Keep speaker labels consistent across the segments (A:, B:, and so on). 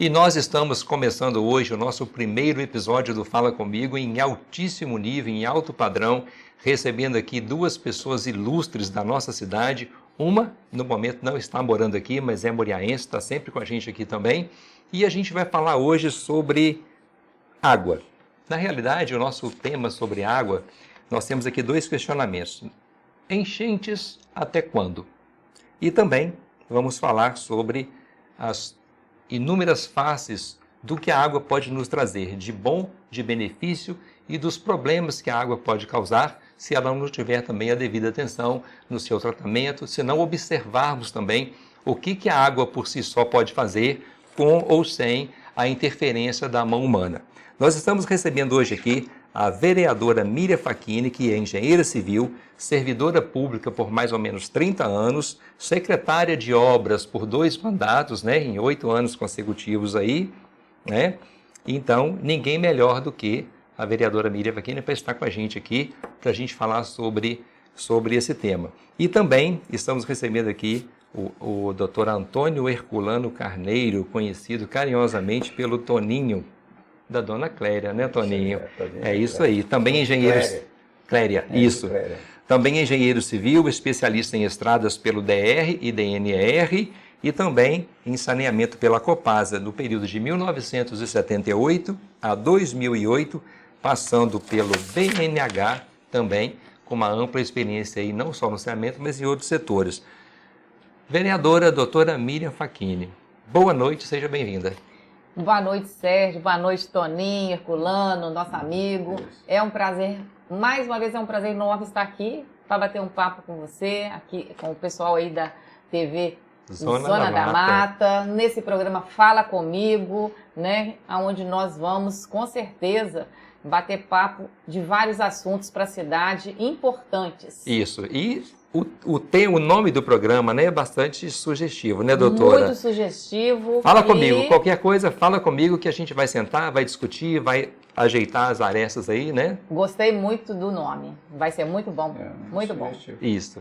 A: E nós estamos começando hoje o nosso primeiro episódio do Fala Comigo em altíssimo nível, em alto padrão, recebendo aqui duas pessoas ilustres da nossa cidade. Uma, no momento, não está morando aqui, mas é moriaense, está sempre com a gente aqui também. E a gente vai falar hoje sobre água. Na realidade, o nosso tema sobre água, nós temos aqui dois questionamentos. Enchentes até quando? E também vamos falar sobre as inúmeras faces do que a água pode nos trazer, de bom, de benefício e dos problemas que a água pode causar se ela não tiver também a devida atenção no seu tratamento, se não observarmos também o que a água por si só pode fazer com ou sem a interferência da mão humana. Nós estamos recebendo hoje aqui a vereadora Miriam Facchini, que é engenheira civil, servidora pública por mais ou menos 30 anos, secretária de obras por 2 mandatos, em 8 anos consecutivos aí, Então, ninguém melhor do que a vereadora Miriam Facchini para estar com a gente aqui, para a gente falar sobre esse tema. E também estamos recebendo aqui o Dr. Antônio Herculano Carneiro, conhecido carinhosamente pelo Toninho, da dona Cléria, né, Toninho? É isso aí. Também engenheiro... Cléria, isso. Cléria. Também engenheiro civil, especialista em estradas pelo DR e DNR e também em saneamento pela Copasa, no período de 1978 a 2008, passando pelo BNH também, com uma ampla experiência aí, não só no saneamento, mas em outros setores. Vereadora doutora Miriam Facchini, boa noite, seja bem-vinda.
B: Boa noite, Sérgio. Boa noite, Toninho, Herculano, nosso amigo. É um prazer, mais uma vez é um prazer enorme estar aqui para bater um papo com você, aqui com o pessoal aí da TV Zona da Mata, nesse programa Fala Comigo, onde nós vamos, com certeza, bater papo de vários assuntos para a cidade importantes.
A: Isso, e o nome do programa é bastante sugestivo, né, doutora?
B: Muito sugestivo.
A: Fala comigo, qualquer coisa, fala comigo que a gente vai sentar, vai discutir, vai ajeitar as arestas aí, né?
B: Gostei muito do nome, vai ser muito bom, muito bom.
A: Isso.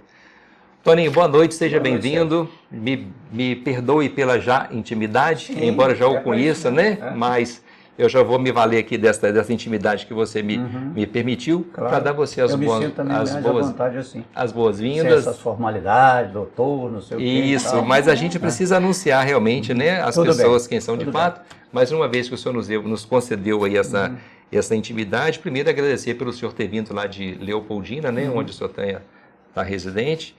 A: Toninho, boa noite, seja bem-vindo. Me perdoe pela já intimidade, embora já o conheça, Mas eu já vou me valer aqui dessa intimidade que você me permitiu, para dar você as boas-vindas.
C: Essas formalidades, doutor, não sei o quê.
A: Isso, mas a gente precisa anunciar realmente, as pessoas quem são de fato. Mas uma vez que o senhor nos concedeu aí essa intimidade, primeiro agradecer pelo senhor ter vindo lá de Leopoldina, onde o senhor está residente,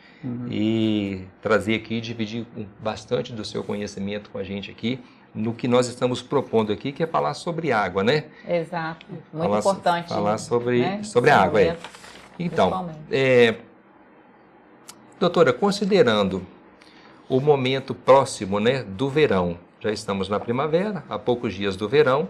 A: e trazer aqui, dividir bastante do seu conhecimento com a gente aqui, no que nós estamos propondo aqui, que é falar sobre água,
B: Exato, muito importante.
A: Falar sobre a água, Então, doutora, considerando o momento próximo, do verão, já estamos na primavera, há poucos dias do verão,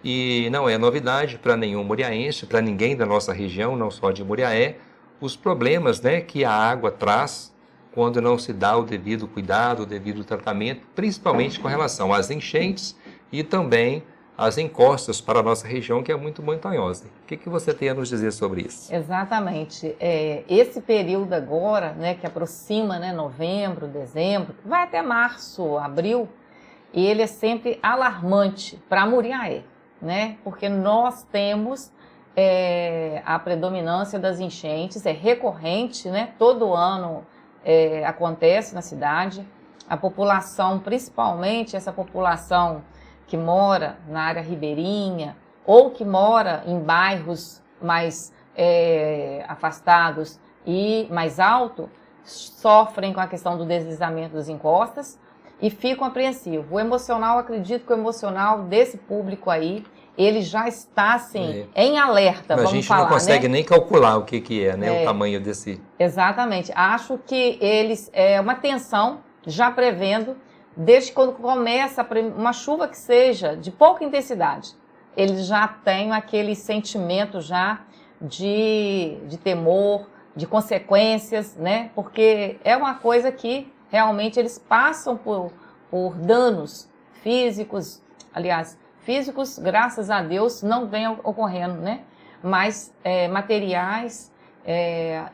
A: e não é novidade para nenhum moriaense, para ninguém da nossa região, não só de Moriaé, os problemas, que a água traz quando não se dá o devido cuidado, o devido tratamento, principalmente com relação às enchentes e também às encostas para a nossa região, que é muito montanhosa. O que você tem a nos dizer sobre isso?
B: Exatamente. Esse período agora, que aproxima, novembro, dezembro, vai até março, abril, e ele é sempre alarmante para Moriaé, porque nós temos a predominância das enchentes, é recorrente, todo ano acontece na cidade. A população, principalmente essa população que mora na área ribeirinha ou que mora em bairros mais afastados e mais alto, sofrem com a questão do deslizamento das encostas e ficam apreensivos. O emocional, acredito que o emocional desse público aí, ele já está, assim, em alerta, vamos falar,
A: a gente não consegue nem calcular o que é, o tamanho desse...
B: Exatamente. Acho que eles, uma tensão, já prevendo, desde quando começa uma chuva que seja de pouca intensidade, eles já têm aquele sentimento já de temor, de consequências, Porque é uma coisa que realmente eles passam por danos físicos, aliás, físicos, graças a Deus, não vem ocorrendo, Mas materiais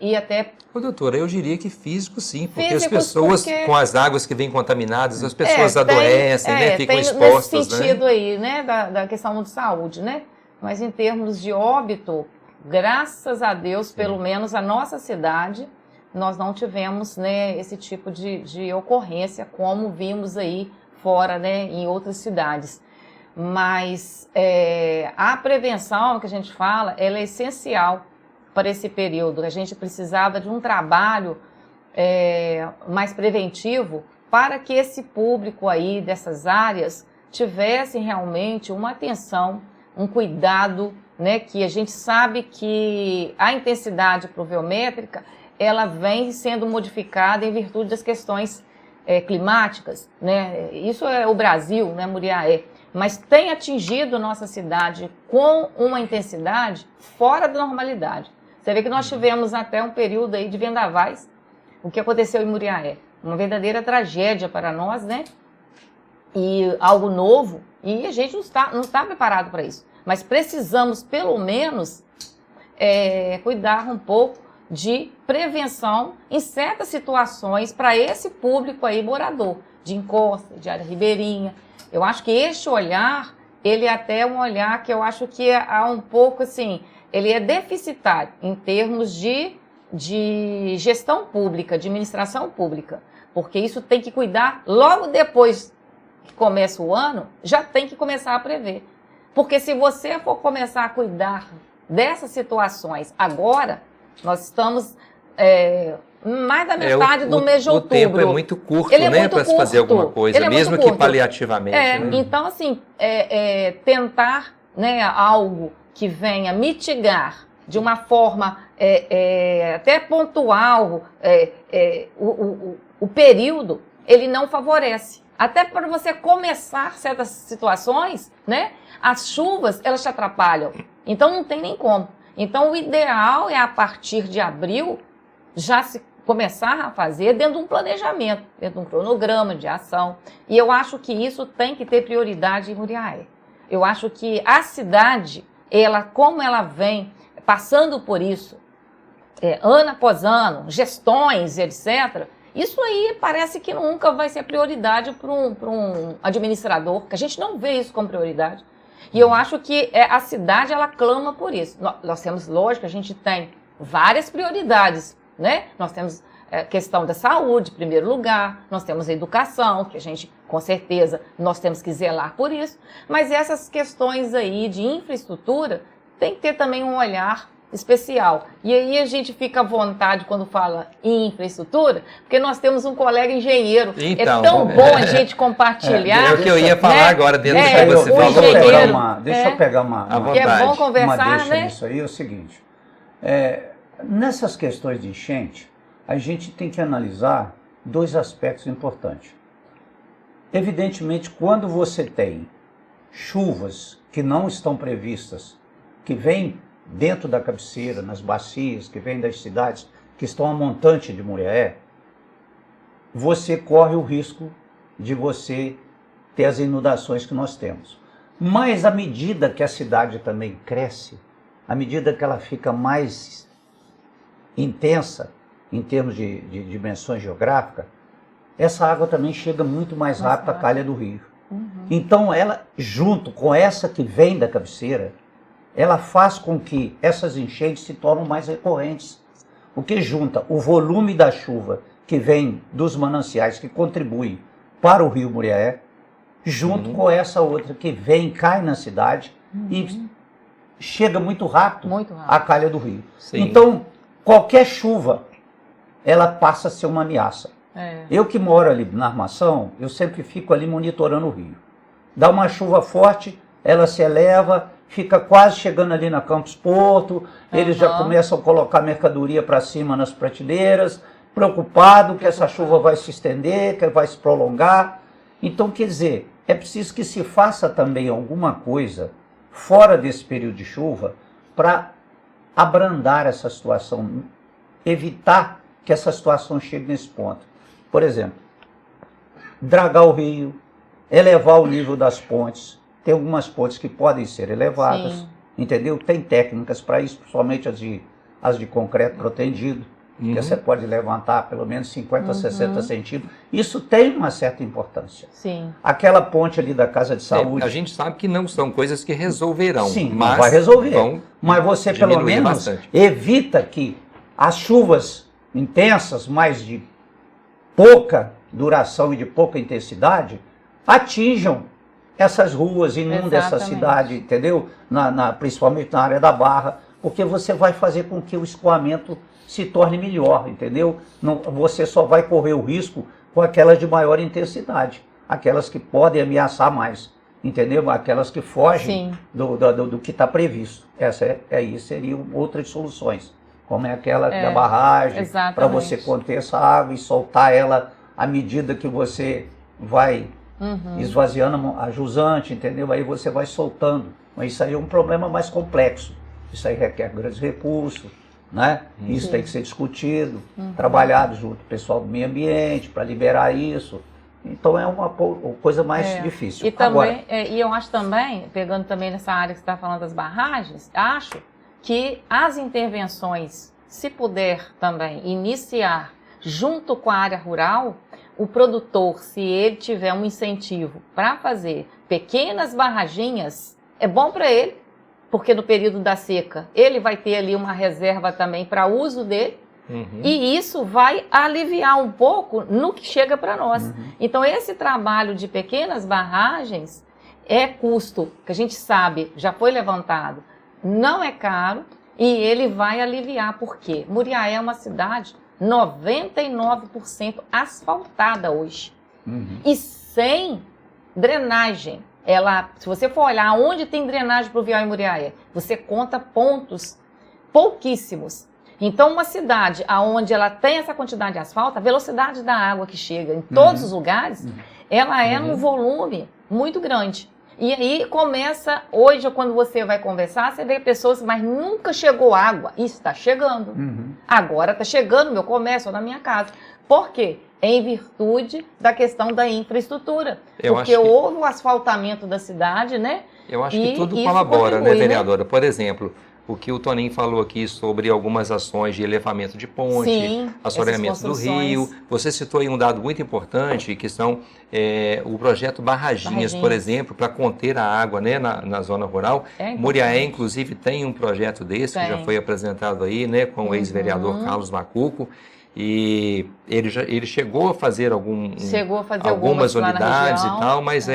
B: E até...
A: Ô, doutora, eu diria que físico sim, porque as
B: Físicos,
A: pessoas
B: porque-
A: com as águas que vêm contaminadas, as pessoas
B: tem-
A: adoecem, né? Ficam
B: tem
A: expostas,
B: nesse sentido
A: né?
B: aí, né, da questão de saúde, né? Mas em termos de óbito, graças a Deus, pelo menos a nossa cidade, nós não tivemos, né, esse tipo de ocorrência, como vimos aí fora, né, em outras cidades. Mas a prevenção que a gente fala, ela é essencial para esse período. A gente precisava de um trabalho mais preventivo para que esse público aí dessas áreas tivesse realmente uma atenção, um cuidado, né, que a gente sabe que a intensidade pluviométrica ela vem sendo modificada em virtude das questões climáticas, né? Isso é o Brasil, né, Muriaé? Mas tem atingido nossa cidade com uma intensidade fora da normalidade. Você vê que nós tivemos até um período aí de vendavais, o que aconteceu em Muriaé. Uma verdadeira tragédia para nós, né? E algo novo, e a gente não está preparado para isso. Mas precisamos, pelo menos, cuidar um pouco de prevenção em certas situações para esse público aí morador, de encosta, de área ribeirinha. Eu acho que este olhar, ele é até um olhar que eu acho que há um pouco assim, ele é deficitário em termos de gestão pública, de administração pública, porque isso tem que cuidar logo depois que começa o ano, já tem que começar a prever. Porque se você for começar a cuidar dessas situações agora, nós estamos mais da metade do mês de outubro.
A: O tempo é muito curto,
B: Ele é
A: né,
B: muito
A: para se fazer
B: curto.
A: alguma coisa,
B: Ele é
A: mesmo
B: muito
A: que
B: curto.
A: paliativamente. Né?
B: Então, assim, tentar, né, algo que venha mitigar de uma forma até pontual o período, ele não favorece. Até para você começar certas situações, né, as chuvas, elas te atrapalham. Então, não tem nem como. Então, o ideal é, a partir de abril, já se começar a fazer dentro de um planejamento, dentro de um cronograma de ação. E eu acho que isso tem que ter prioridade em Muriaé. Eu acho que a cidade, como ela vem passando por isso, ano após ano, gestões, etc., isso aí parece que nunca vai ser prioridade para um administrador, que a gente não vê isso como prioridade. E eu acho que a cidade, ela clama por isso. Nós temos, lógico, a gente tem várias prioridades, né? Nós temos a questão da saúde, em primeiro lugar, nós temos a educação, que a gente, com certeza, nós temos que zelar por isso, mas essas questões aí de infraestrutura tem que ter também um olhar especial. E aí a gente fica à vontade quando fala em infraestrutura, porque nós temos um colega engenheiro.
A: Então,
B: é tão bom a gente compartilhar.
A: É o que eu ia falar, né, agora, dentro do que você falou.
C: Deixa eu pegar uma
B: que é bom conversar,
C: uma deixa
B: né?
C: nisso aí, é o seguinte. Nessas questões de enchente, a gente tem que analisar dois aspectos importantes. Evidentemente, quando você tem chuvas que não estão previstas, que vêm dentro da cabeceira, nas bacias, que vêm das cidades que estão a montante de Muriaé, você corre o risco de você ter as inundações que nós temos. Mas à medida que a cidade também cresce, à medida que ela fica mais intensa em termos de dimensões geográficas, essa água também chega muito mais rápido à calha do rio. Então ela, junto com essa que vem da cabeceira, ela faz com que essas enchentes se tornem mais recorrentes, o que junta o volume da chuva que vem dos mananciais, que contribui para o rio Muriaé, junto com essa outra que vem, cai na cidade e chega muito rápido à calha do rio.
A: Sim.
C: Então, qualquer chuva, ela passa a ser uma ameaça. Eu que moro ali na Armação, eu sempre fico ali monitorando o rio. Dá uma chuva forte, ela se eleva, fica quase chegando ali na Campos Porto, eles já começam a colocar mercadoria para cima nas prateleiras, preocupado que essa chuva vai se estender, que vai se prolongar. Então, quer dizer, é preciso que se faça também alguma coisa fora desse período de chuva para abrandar essa situação, evitar que essa situação chegue nesse ponto. Por exemplo, dragar o rio, elevar o nível das pontes. Tem algumas pontes que podem ser elevadas, entendeu? Tem técnicas para isso, principalmente as de as de concreto protendido, que você pode levantar pelo menos 50, 60 centímetros. Isso tem uma certa importância.
B: Sim.
C: Aquela ponte ali da Casa de Saúde...
A: A gente sabe que não são coisas que resolverão.
C: Sim,
A: mas
C: não vai resolver. Mas você pelo menos
A: bastante.
C: evita que as chuvas intensas, mas de pouca duração e de pouca intensidade, atinjam essas ruas, inundem essa cidade, entendeu? Principalmente na área da Barra, porque você vai fazer com que o escoamento se torne melhor, entendeu? Não, você só vai correr o risco com aquelas de maior intensidade, aquelas que podem ameaçar mais, entendeu? Aquelas que fogem do que está previsto. Essa aí seriam outras soluções, como é aquela da barragem, para você conter essa água e soltar ela à medida que você vai esvaziando a jusante, entendeu? Aí você vai soltando. Mas isso aí é um problema mais complexo. Isso aí requer grandes recursos, né? Isso tem que ser discutido, trabalhado junto com o pessoal do meio ambiente para liberar isso. Então é uma coisa mais difícil.
B: E, também, e eu acho também, pegando também nessa área que você está falando das barragens, acho que as intervenções, se puder também iniciar junto com a área rural, o produtor, se ele tiver um incentivo para fazer pequenas barraginhas, é bom para ele, porque no período da seca ele vai ter ali uma reserva também para uso dele, e isso vai aliviar um pouco no que chega para nós. Então esse trabalho de pequenas barragens é custo, que a gente sabe, já foi levantado, não é caro, e ele vai aliviar, porque Muriaé é uma cidade 99% asfaltada hoje, e sem drenagem. Se você for olhar onde tem drenagem pluvial em Muriaé, você conta pontos pouquíssimos. Então, uma cidade onde ela tem essa quantidade de asfalto, a velocidade da água que chega em todos os lugares, ela é num volume muito grande. E aí começa, hoje, quando você vai conversar, você vê pessoas, mas nunca chegou água. Isso está chegando. Agora está chegando no meu comércio ou na minha casa. Por quê? Em virtude da questão da infraestrutura. Porque houve o asfaltamento da cidade, né?
A: Eu acho que tudo colabora, né, vereadora? Por exemplo, o que o Toninho falou aqui sobre algumas ações de elevamento de ponte, assoreamento do rio. Você citou aí um dado muito importante, que são o projeto Barraginhas, por exemplo, para conter a água, né, na zona rural. Muriaé, inclusive, tem um projeto desse, que já foi apresentado aí, né, com o ex-vereador Carlos Macuco. E ele chegou a fazer algumas unidades e tal, mas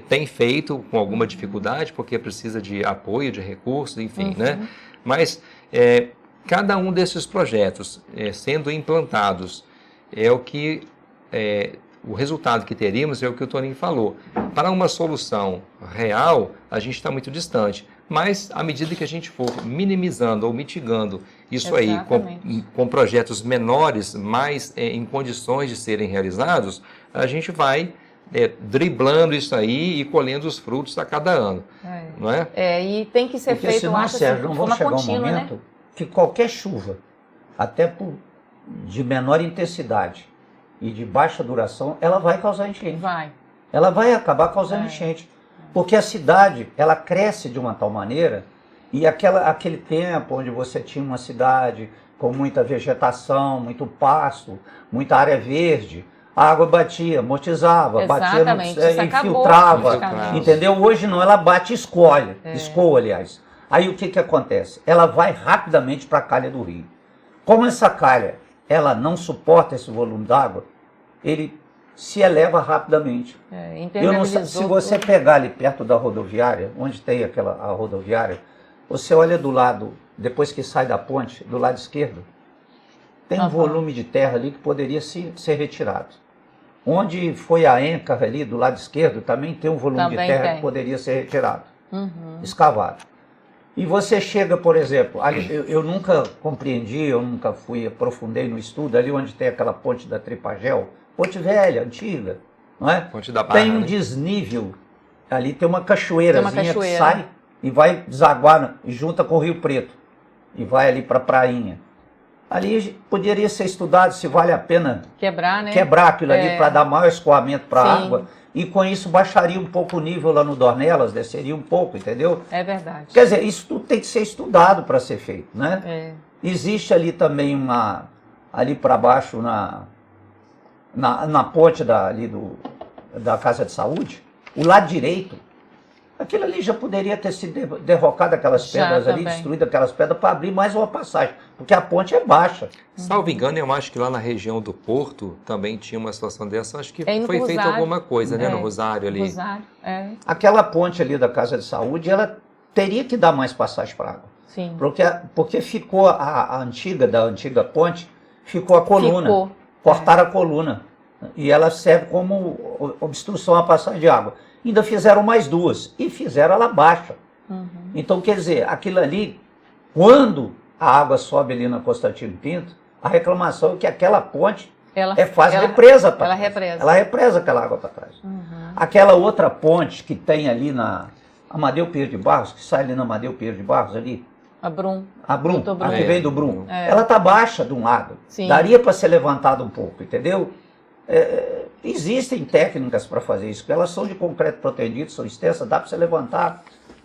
A: tem feito com alguma dificuldade, porque precisa de apoio, de recursos, enfim, né? Mas cada um desses projetos sendo implantados é o resultado que teríamos é o que o Toninho falou. Para uma solução real, a gente está muito distante. Mas, à medida que a gente for minimizando ou mitigando isso aí com projetos menores, mais em condições de serem realizados, a gente vai driblando isso aí e colhendo os frutos a cada ano. Não é?
B: E tem que ser feito,
C: senão, Sérgio, não vai chegar um momento que qualquer chuva, até de menor intensidade e de baixa duração, ela vai causar enchente. Ela vai acabar causando enchente. Porque a cidade, ela cresce de uma tal maneira, e aquele tempo onde você tinha uma cidade com muita vegetação, muito pasto, muita área verde, a água batia, amortizava, infiltrava, entendeu? Hoje não, ela bate e escoa, aliás. Aí o que acontece? Ela vai rapidamente para a calha do rio. Como essa calha, ela não suporta esse volume d'água, ele se eleva rapidamente. Eu não sei, se você pegar ali perto da rodoviária, onde tem a rodoviária, você olha do lado, depois que sai da ponte, do lado esquerdo, tem um volume de terra ali que poderia ser retirado. Onde foi a Encar ali, do lado esquerdo, também tem um volume de terra que poderia ser retirado, escavado. E você chega, por exemplo, ali, eu nunca compreendi, eu nunca aprofundei no estudo, ali onde tem aquela ponte da Tripagel, ponte velha, antiga, não é?
A: Ponte da Barra,
C: tem um desnível, ali tem uma cachoeirazinha que sai e vai desaguar e junta com o Rio Preto e vai ali para a prainha. Ali poderia ser estudado se vale a pena quebrar aquilo ali para dar maior escoamento para a água, e com isso baixaria um pouco o nível lá no Dornelas, desceria um pouco, entendeu?
B: É verdade.
C: Quer dizer, isso tudo tem que ser estudado para ser feito, né? Existe ali também ali para baixo, na ponte da Casa de Saúde, o lado direito, aquilo ali já poderia ter sido derrocado aquelas pedras ali, destruído aquelas pedras para abrir mais uma passagem, porque a ponte é baixa.
A: Salvo engano, eu acho que lá na região do Porto também tinha uma situação dessa, acho que foi feita
B: Rosário,
A: alguma coisa, né, no Rosário ali.
B: Rosário,
C: Aquela ponte ali da Casa de Saúde, ela teria que dar mais passagem para água.
B: Sim.
C: Porque ficou da antiga ponte, ficou a coluna. Cortaram a coluna. E ela serve como obstrução à passagem de água. Ainda fizeram mais duas. E fizeram ela baixa. Então, quer dizer, aquilo ali, quando a água sobe ali na Constantino Pinto, a reclamação é que aquela ponte faz represa para trás. Ela represa aquela água para trás. Aquela outra ponte que tem ali na Amadeu Pires de Barros, que sai ali na Amadeu Pires de Barros ali.
B: A Brum,
C: a que vem do Brum. Ela está baixa de um lado. Sim. Daria para ser levantada um pouco, entendeu? Existem técnicas para fazer isso, porque elas são de concreto protendido, são extensas, dá para você levantar.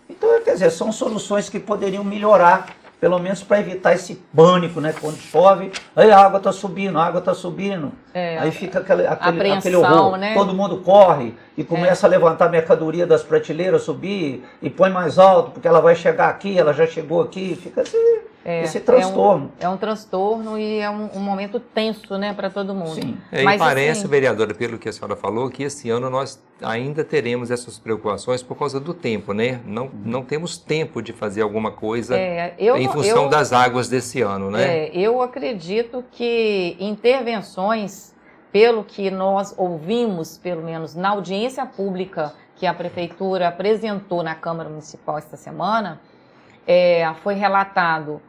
C: Então, quer dizer, são soluções que poderiam melhorar, pelo menos para evitar esse pânico, né? Quando chove, aí a água está subindo, a água está subindo. Aí fica aquele horror. Né? Todo mundo corre e começa a levantar a mercadoria das prateleiras, subir e põe mais alto, porque ela vai chegar aqui, ela já chegou aqui, fica assim, esse transtorno.
B: É um transtorno e é um momento tenso, né, para todo mundo.
C: Sim.
A: Mas, e parece, assim, vereadora, pelo que a senhora falou, que esse ano nós ainda teremos essas preocupações por causa do tempo, né? Não temos tempo de fazer alguma coisa em função das águas desse ano, né?
B: Eu acredito que intervenções, pelo que nós ouvimos, pelo menos na audiência pública que a Prefeitura apresentou na Câmara Municipal esta semana, foi relatado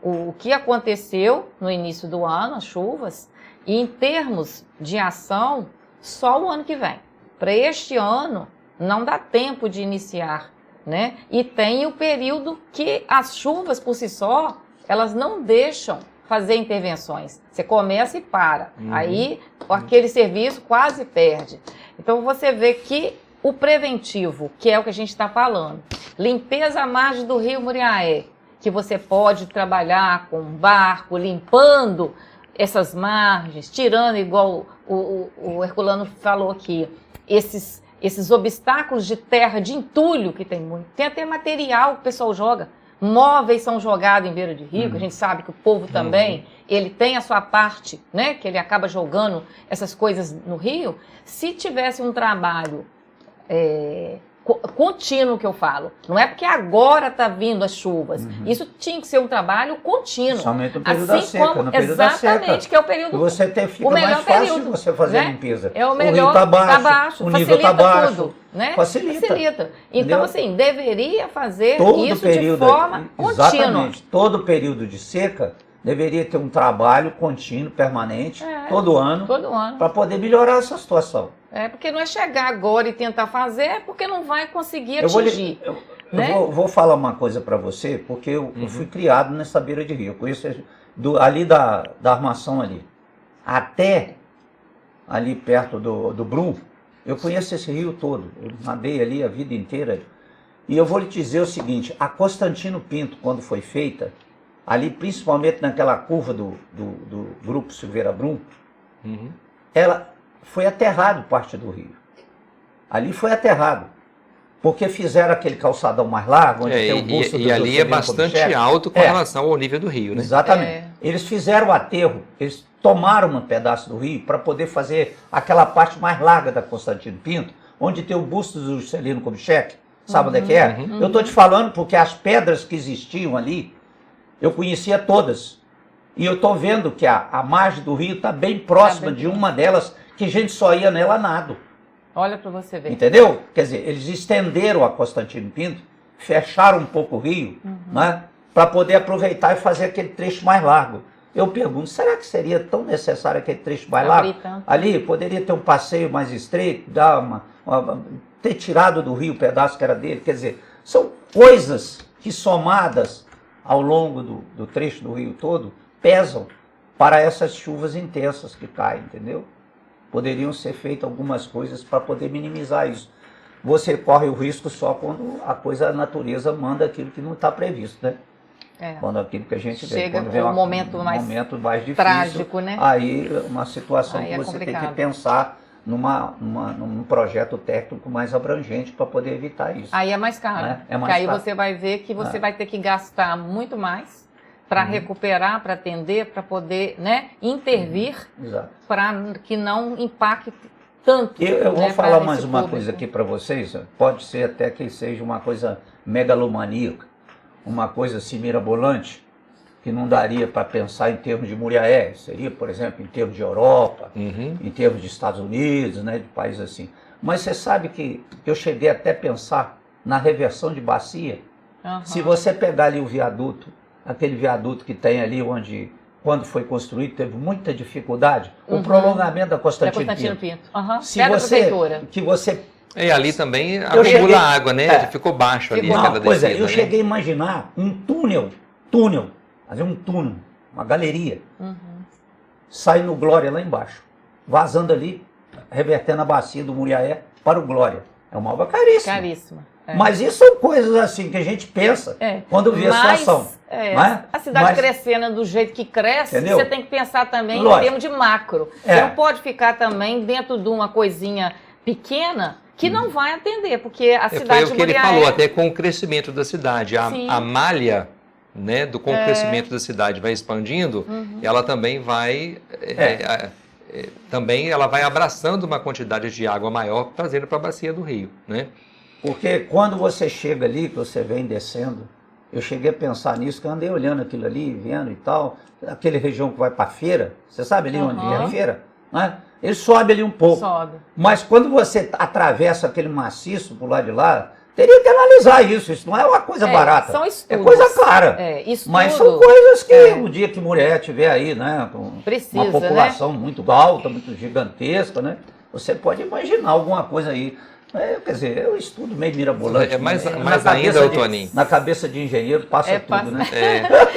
B: o que aconteceu no início do ano, as chuvas, e em termos de ação, só o ano que vem. Para este ano, não dá tempo de iniciar, né? E tem o período que as chuvas, por si só, elas não deixam fazer intervenções. Você começa e para. Aí, aquele serviço quase perde. Então, você vê que o preventivo, que é o que a gente está falando, limpeza à margem do rio Muriaé, que você pode trabalhar com um barco, limpando essas margens, tirando, igual o Herculano falou aqui, esses obstáculos de terra, de entulho que tem muito. Tem até material que o pessoal joga. Móveis são jogados em beira de rio, que a gente sabe que o povo também, ele tem a sua parte, né, que ele acaba jogando essas coisas no rio. Se tivesse um trabalho contínuo, que eu falo, não é porque agora está vindo as chuvas, isso tinha que ser um trabalho contínuo.
C: Somente no período da seca, no período
B: exatamente,
C: da seca,
B: que é o período,
C: fica o melhor mais fácil período, de você fazer, né, a limpeza.
B: É o melhor,
C: o rio está baixo, o nível está baixo,
B: tudo, né?
C: Facilita.
B: Então,
C: Entendeu?
B: Assim, deveria fazer
C: todo
B: isso
C: período,
B: de forma contínua.
C: Exatamente. Todo período de seca deveria ter um trabalho contínuo, permanente, todo ano, para poder melhorar essa situação.
B: Porque não é chegar agora e tentar fazer, porque não vai conseguir atingir.
C: Eu vou falar uma coisa para você, porque eu fui criado nessa beira de rio. Eu conheço ali da armação ali, até ali perto do Brum, eu conheço esse rio todo. Eu nadei ali a vida inteira. E eu vou lhe dizer o seguinte, a Constantino Pinto, quando foi feita, ali principalmente naquela curva do Grupo Silveira Brum, ela foi aterrado parte do rio. Ali foi aterrado. Porque fizeram aquele calçadão mais largo, onde tem o busto do
A: E ali é bastante alto com relação ao nível do rio, né?
C: Exatamente. Eles fizeram o aterro, eles tomaram um pedaço do rio para poder fazer aquela parte mais larga da Constantino Pinto, onde tem o busto do Juscelino Kubitschek. Sabe onde é que é? Eu estou te falando porque as pedras que existiam ali, eu conhecia todas. E eu estou vendo que a margem do rio está bem próxima de uma delas, que a gente só ia nela a nado.
B: Olha para você ver.
C: Entendeu? Quer dizer, eles estenderam a Constantino Pinto, fecharam um pouco o rio, né, para poder aproveitar e fazer aquele trecho mais largo. Eu pergunto, será que seria tão necessário aquele trecho mais largo? Ali poderia ter um passeio mais estreito, ter tirado do rio o pedaço que era dele. Quer dizer, são coisas que somadas ao longo do trecho do rio todo pesam para essas chuvas intensas que caem, entendeu? Poderiam ser feitas algumas coisas para poder minimizar isso. Você corre o risco só quando a natureza manda aquilo que não está previsto, né? Quando aquilo que a gente vê.
B: Chega
C: Quando vem
B: um momento mais
C: difícil,
B: trágico, né?
C: Aí uma situação
B: Aí
C: que
B: é
C: você tem
B: complicado.
C: que pensar num projeto técnico mais abrangente para poder evitar isso.
B: Aí é mais caro.
C: Né? É
B: Porque
C: mais
B: aí
C: caro.
B: você vai ver que você vai ter que gastar muito mais para recuperar, para atender, para poder, né, intervir, para que não impacte tanto.
C: Eu vou
B: né,
C: falar mais uma
B: público.
C: coisa aqui para vocês. Pode ser até que seja uma coisa megalomaníaca, uma coisa assim mirabolante, que não daria para pensar em termos de Muriaé. Seria, por exemplo, em termos de Europa, em termos de Estados Unidos, né, de países assim. Mas você sabe que eu cheguei até a pensar na reversão de bacia. Se você pegar ali o viaduto, aquele viaduto que tem ali onde, quando foi construído, teve muita dificuldade, o prolongamento da Constantino Pinto. Se você
A: E ali também acumula água, né? Ficou baixo ali.
C: Pois é, eu cheguei a imaginar um túnel, fazer um túnel, uma galeria, sai no Glória lá embaixo, vazando ali, revertendo a bacia do Muriaé para o Glória. É uma obra caríssima.
B: Caríssima.
C: Mas isso são coisas assim que a gente pensa quando vê a situação.
B: A cidade crescendo do jeito que cresce,
C: entendeu?
B: Você tem que pensar também em termos de macro. Você não pode ficar também dentro de uma coisinha pequena que não vai atender, porque a cidade
A: foi o que ele falou, até com o crescimento da cidade. A malha, né, com o crescimento da cidade vai expandindo, ela também vai... também ela vai abraçando uma quantidade de água maior, trazendo para a bacia do rio, né?
C: Porque quando você chega ali, que você vem descendo, eu cheguei a pensar nisso, que eu andei olhando aquilo ali, vendo e tal, aquele região que vai para a feira, você sabe ali onde é a feira? Né? Ele sobe ali um pouco. Mas quando você atravessa aquele maciço por lado de lá, teria que analisar isso não é uma coisa barata.
B: São estudos.
C: É coisa cara. Mas são coisas que o dia que mulher estiver aí, né, com uma população muito alta, muito gigantesca, né, você pode imaginar alguma coisa aí. Quer dizer, é um estudo meio mirabolante.
A: Mais ainda, Toninho.
C: Na cabeça de engenheiro passa tudo, né?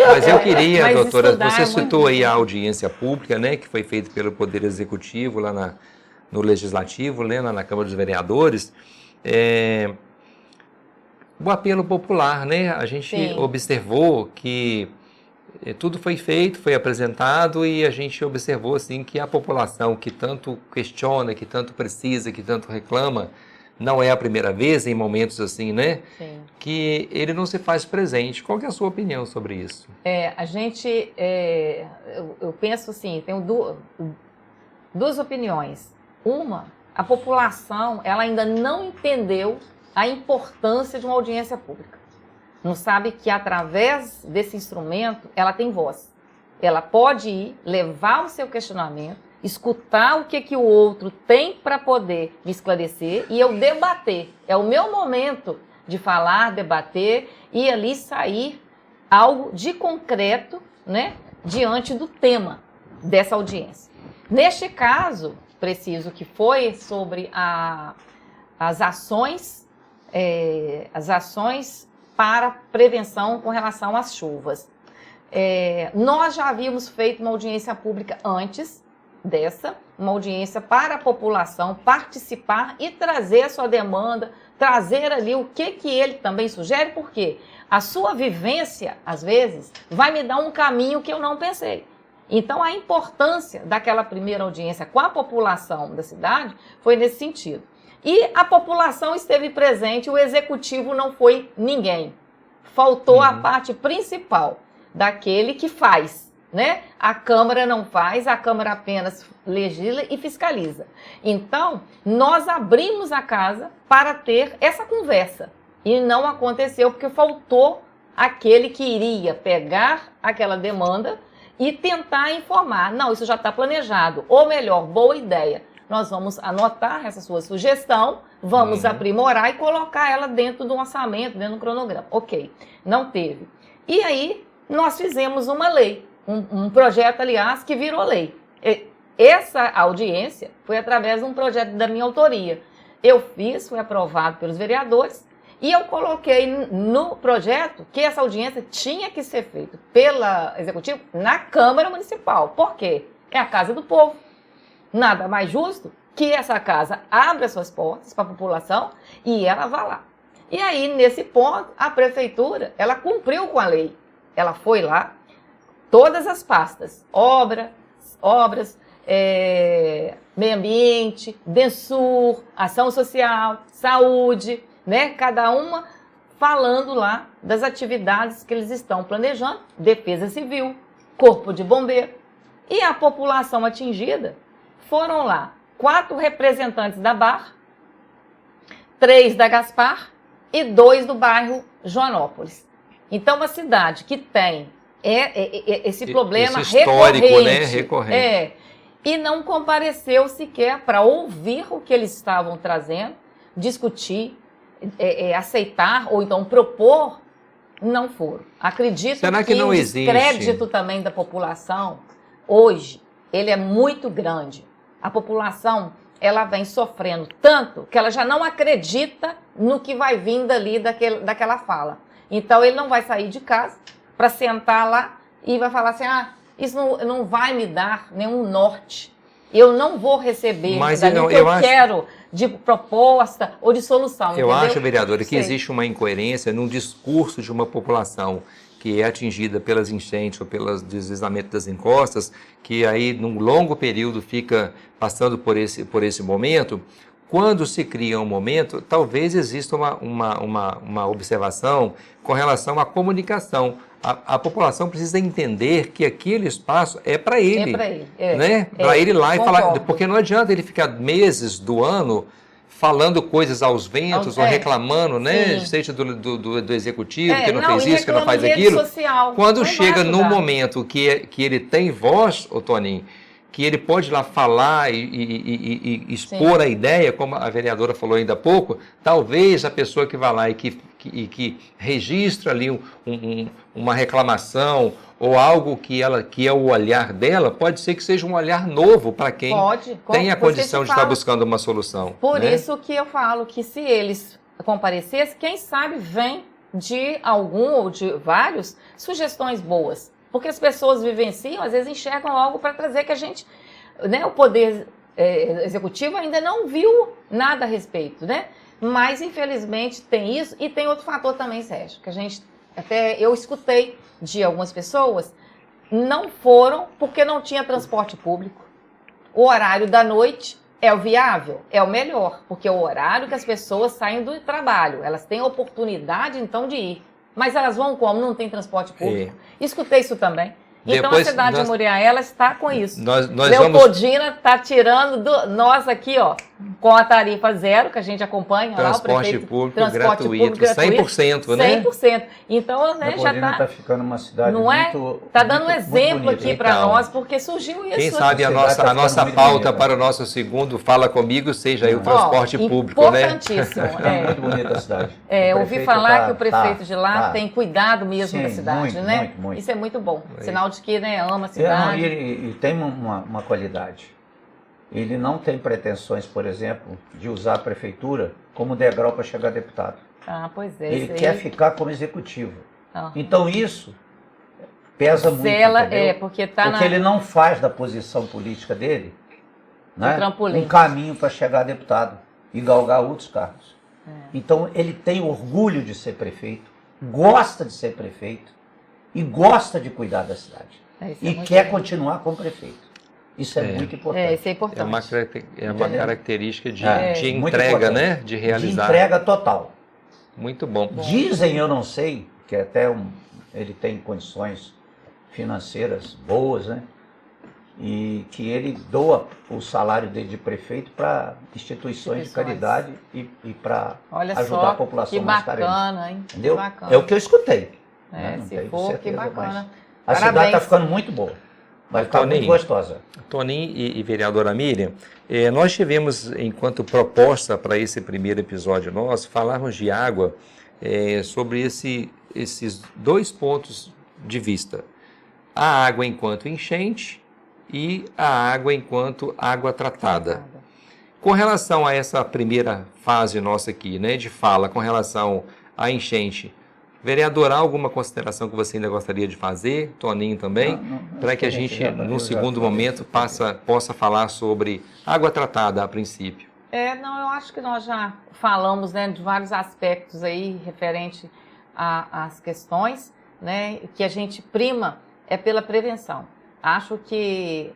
A: Mas eu queria, doutora, você citou aí a audiência pública, né, que foi feita pelo Poder Executivo lá no Legislativo, né, na Câmara dos Vereadores. O apelo popular, né? A gente observou que tudo foi feito, foi apresentado e a gente observou assim que a população que tanto questiona, que tanto precisa, que tanto reclama, não é a primeira vez em momentos assim, né? Que ele não se faz presente. Qual que é a sua opinião sobre isso?
B: A gente, eu penso assim, tenho duas opiniões. Uma, a população, ela ainda não entendeu a importância de uma audiência pública. Não sabe que através desse instrumento ela tem voz. Ela pode ir, levar o seu questionamento, escutar o que o outro tem para poder me esclarecer e eu debater. É o meu momento de falar, debater e ali sair algo de concreto, né, diante do tema dessa audiência. Neste caso, preciso que foi sobre as ações para prevenção com relação às chuvas. Nós já havíamos feito uma audiência pública antes dessa, uma audiência para a população participar e trazer a sua demanda, trazer ali o que ele também sugere, porque a sua vivência, às vezes, vai me dar um caminho que eu não pensei. Então, a importância daquela primeira audiência com a população da cidade foi nesse sentido. E a população esteve presente, o executivo não foi ninguém. Faltou a parte principal daquele que faz, né? A Câmara não faz, a Câmara apenas legisla e fiscaliza. Então, nós abrimos a casa para ter essa conversa. E não aconteceu porque faltou aquele que iria pegar aquela demanda e tentar informar. Não, isso já está planejado. Ou melhor, boa ideia. Nós vamos anotar essa sua sugestão, vamos aprimorar e colocar ela dentro do orçamento, dentro do cronograma. Ok, não teve. E aí, nós fizemos uma lei, um projeto, aliás, que virou lei. Essa audiência foi através de um projeto da minha autoria. Eu fiz, foi aprovado pelos vereadores, e eu coloquei no projeto que essa audiência tinha que ser feita pela Executivo na Câmara Municipal. Por quê? É a casa do povo. Nada mais justo que essa casa abra suas portas para a população e ela vá lá. E aí, nesse ponto, a prefeitura, ela cumpriu com a lei. ela foi lá, todas as pastas, obras, meio ambiente, DENSUR, ação social, saúde, né? Cada uma falando lá das atividades que eles estão planejando, Defesa Civil, Corpo de Bombeiro. E a população atingida foram lá 4 representantes da Barra, 3 da Gaspar e 2 do bairro Joanópolis. Então, uma cidade que tem esse problema
A: esse histórico,
B: recorrente,
A: né? Recorrente.
B: E não compareceu sequer para ouvir o que eles estavam trazendo, discutir, aceitar ou então propor, não foram. Acredito que
A: não
B: o
A: existe?
B: descrédito também da população, hoje, ele é muito grande. A população, ela vem sofrendo tanto que ela já não acredita no que vai vir dali daquela fala. Então, ele não vai sair de casa para sentar lá e vai falar assim, isso não vai me dar nenhum norte. Eu não vou receber o que eu quero de proposta ou de solução.
A: Eu
B: entendeu?
A: acho, vereadora, que existe uma incoerência no discurso de uma população que é atingida pelas enchentes ou pelos deslizamentos das encostas, que aí num longo período fica passando por esse momento. Quando se cria um momento, talvez exista uma observação com relação à comunicação. A população precisa entender que aquele espaço é para ele.
B: É para ele.
A: Né? Para ele ir lá
B: concordo.
A: e falar. Porque não adianta ele ficar meses do ano falando coisas aos ventos ou reclamando, né? Seja do executivo, que não fez isso, que não faz aquilo.
B: Social.
A: Quando chega no momento que ele tem voz, ô Toninho, que ele pode lá falar e expor a ideia, como a vereadora falou ainda há pouco, talvez a pessoa que vai lá e que registra ali uma reclamação ou algo que é o olhar dela, pode ser que seja um olhar novo para quem tem a condição de estar buscando uma solução.
B: Por
A: né?
B: isso que eu falo que se eles comparecessem, quem sabe vem de algum ou de vários sugestões boas. Porque as pessoas vivenciam, às vezes enxergam algo para trazer que a gente, né, o poder executivo ainda não viu nada a respeito, né? Mas, infelizmente, tem isso. E tem outro fator também, Sérgio, que eu escutei de algumas pessoas, não foram porque não tinha transporte público. O horário da noite é o viável, é o melhor, porque é o horário que as pessoas saem do trabalho. Elas têm a oportunidade, então, de ir. Mas elas vão como? Não tem transporte público. Escutei isso também. Então a cidade de Muriaé, ela está com isso. Leopoldina está tirando nós aqui, ó, com a tarifa zero, que a gente acompanha lá, o prefeito.
A: Transporte público gratuito, 100%, né?
B: 100%. Então, né, já
C: está ficando uma cidade
B: não
C: muito...
B: Está dando um exemplo aqui para nós, porque surgiu isso.
A: Quem sabe a nossa pauta para o nosso segundo Fala Comigo seja aí o transporte público, né?
B: Importantíssimo.
C: Muito bonita a cidade.
B: Ouvi falar que o prefeito de lá tem cuidado mesmo da cidade, né?
C: Muito.
B: Isso é muito bom. Sinal de que, né, ama a cidade.
C: E tem uma qualidade. Ele não tem pretensões, por exemplo, de usar a prefeitura como degrau para chegar a deputado.
B: Pois é.
C: Ele quer ficar como executivo. Então isso pesa muito,
B: porque
C: ele não faz da posição política dele, né, um caminho para chegar a deputado e galgar outros cargos. Então ele tem orgulho de ser prefeito, gosta de ser prefeito e gosta de cuidar da cidade. E quer continuar como prefeito. Isso é muito importante.
B: Isso é importante.
A: É uma característica de entrega, né? De realizar.
C: De entrega total.
A: Muito bom.
C: Dizem, eu não sei, que até ele tem condições financeiras boas, né? E que ele doa o salário dele de prefeito para instituições de caridade e para ajudar a população mais carente.
B: Que bacana, hein?
C: Entendeu?
B: Que bacana.
C: É o que eu escutei.
B: Se for, que bacana.
C: A cidade está ficando muito boa. Mas está muito gostosa.
A: Toninho e vereadora Miriam, nós tivemos, enquanto proposta para esse primeiro episódio nosso, falarmos de água sobre esses 2 pontos de vista. A água enquanto enchente e a água enquanto água tratada. Com relação a essa primeira fase nossa aqui, né, de fala com relação à enchente, vereador, há alguma consideração que você ainda gostaria de fazer, Toninho também, para que a gente, no segundo momento, possa falar sobre água tratada a princípio?
B: Eu acho que nós já falamos, né, de vários aspectos aí referente às questões, né, que a gente prima é pela prevenção. Acho que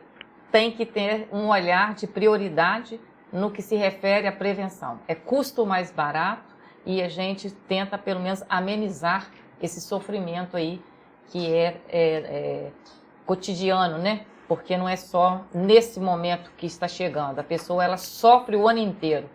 B: tem que ter um olhar de prioridade no que se refere à prevenção. É custo mais barato e a gente tenta, pelo menos, amenizar esse sofrimento aí que é cotidiano, né? Porque não é só nesse momento que está chegando. A pessoa, ela sofre o ano inteiro.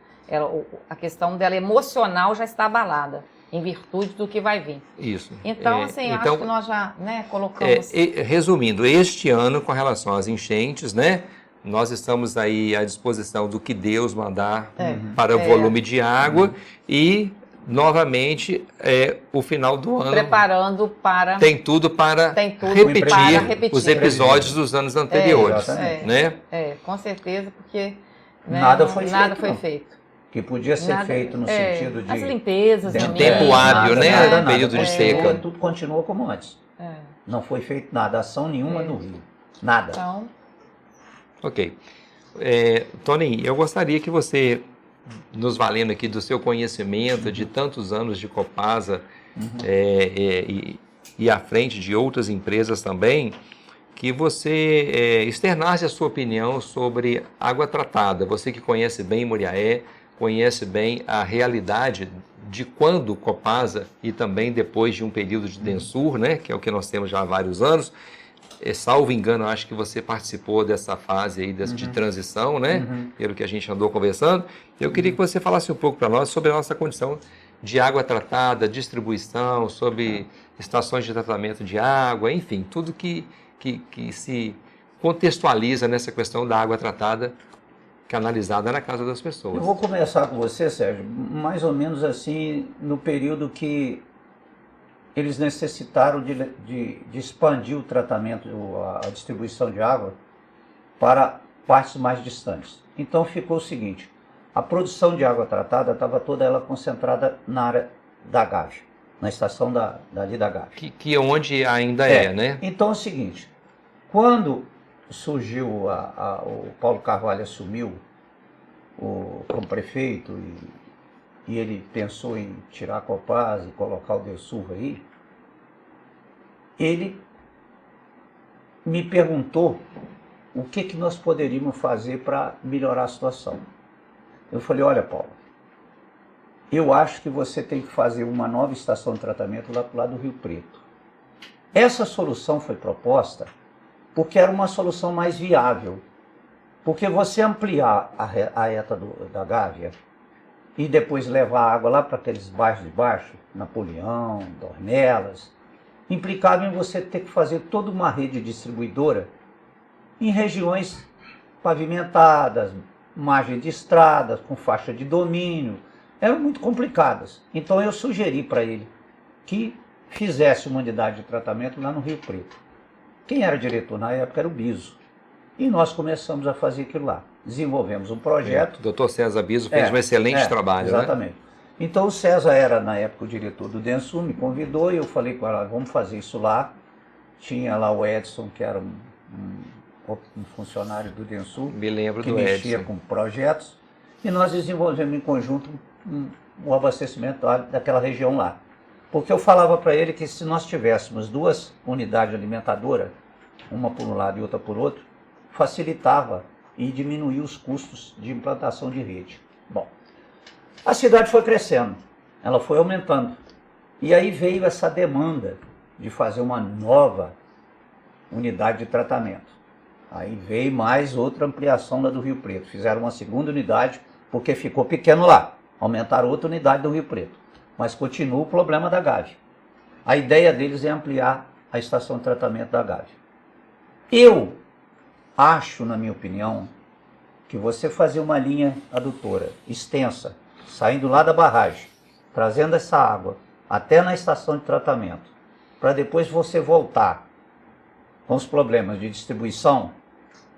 B: A questão dela emocional já está abalada, em virtude do que vai vir.
A: Isso.
B: Então, assim, acho que nós já, né, colocamos...
A: Resumindo, este ano, com relação às enchentes, né, nós estamos aí à disposição do que Deus mandar para o volume de água e, novamente, o final do ano...
B: Preparando para...
A: Tem tudo para repetir os episódios dos anos anteriores, né?
B: Com certeza, porque né,
C: nada foi
B: feito.
C: Que podia ser feito no sentido de...
B: As limpezas...
A: De tempo hábil, né? Período de seca.
C: Tudo continuou como antes. Não foi feito nada, ação nenhuma no Rio. Nada.
B: Então...
A: Ok. Tony, eu gostaria que você, nos valendo aqui do seu conhecimento de tantos anos de Copasa e à frente de outras empresas também, que você externasse a sua opinião sobre água tratada. Você que conhece bem Muriaé, conhece bem a realidade de quando Copasa e também depois de um período de Densur, né, que é o que nós temos já há vários anos. Salvo engano, acho que você participou dessa fase aí de transição, né, pelo que a gente andou conversando. Eu queria que você falasse um pouco para nós sobre a nossa condição de água tratada, distribuição, sobre estações de tratamento de água, enfim, tudo que se contextualiza nessa questão da água tratada canalizada na casa das pessoas.
C: Eu vou começar com você, Sérgio, mais ou menos assim, no período que eles necessitaram de expandir o tratamento, a distribuição de água para partes mais distantes. Então ficou o seguinte, a produção de água tratada estava toda ela concentrada na área da Gávea, na estação dali da Gávea.
A: Que é onde ainda né?
C: Então é o seguinte, quando surgiu, o Paulo Carvalho assumiu como prefeito e ele pensou em tirar a Copasa e colocar o Densur aí, ele me perguntou o que nós poderíamos fazer para melhorar a situação. Eu falei, olha Paulo, eu acho que você tem que fazer uma nova estação de tratamento lá para o lado do Rio Preto. Essa solução foi proposta porque era uma solução mais viável. Porque você ampliar a reta da Gávea e depois levar a água lá para aqueles bairros de baixo, Napoleão, Dornelas, implicava em você ter que fazer toda uma rede distribuidora em regiões pavimentadas, margem de estradas, com faixa de domínio, eram muito complicadas. Então eu sugeri para ele que fizesse uma unidade de tratamento lá no Rio Preto. Quem era diretor na época era o Biso. E nós começamos a fazer aquilo lá. Desenvolvemos um projeto.
A: O Dr. César Biso fez um excelente trabalho.
C: Exatamente. Né? Então o César era, na época, o diretor do Densur, me convidou e eu falei com ela, vamos fazer isso lá. Tinha lá o Edson, que era um funcionário do Densur.
A: Me lembro
C: que
A: do
C: mexia
A: Edson.
C: com projetos. E nós desenvolvemos em conjunto o abastecimento daquela região lá. Porque eu falava para ele que se nós tivéssemos duas unidades alimentadoras, uma por um lado e outra por outro, facilitava e diminuía os custos de implantação de rede. Bom, a cidade foi crescendo, ela foi aumentando. E aí veio essa demanda de fazer uma nova unidade de tratamento. Aí veio mais outra ampliação lá do Rio Preto. Fizeram uma segunda unidade porque ficou pequeno lá. Aumentaram outra unidade do Rio Preto. Mas continua o problema da Gávea. A ideia deles é ampliar a estação de tratamento da Gávea. Eu acho, na minha opinião, que você fazer uma linha adutora extensa, saindo lá da barragem, trazendo essa água até na estação de tratamento, para depois você voltar com os problemas de distribuição,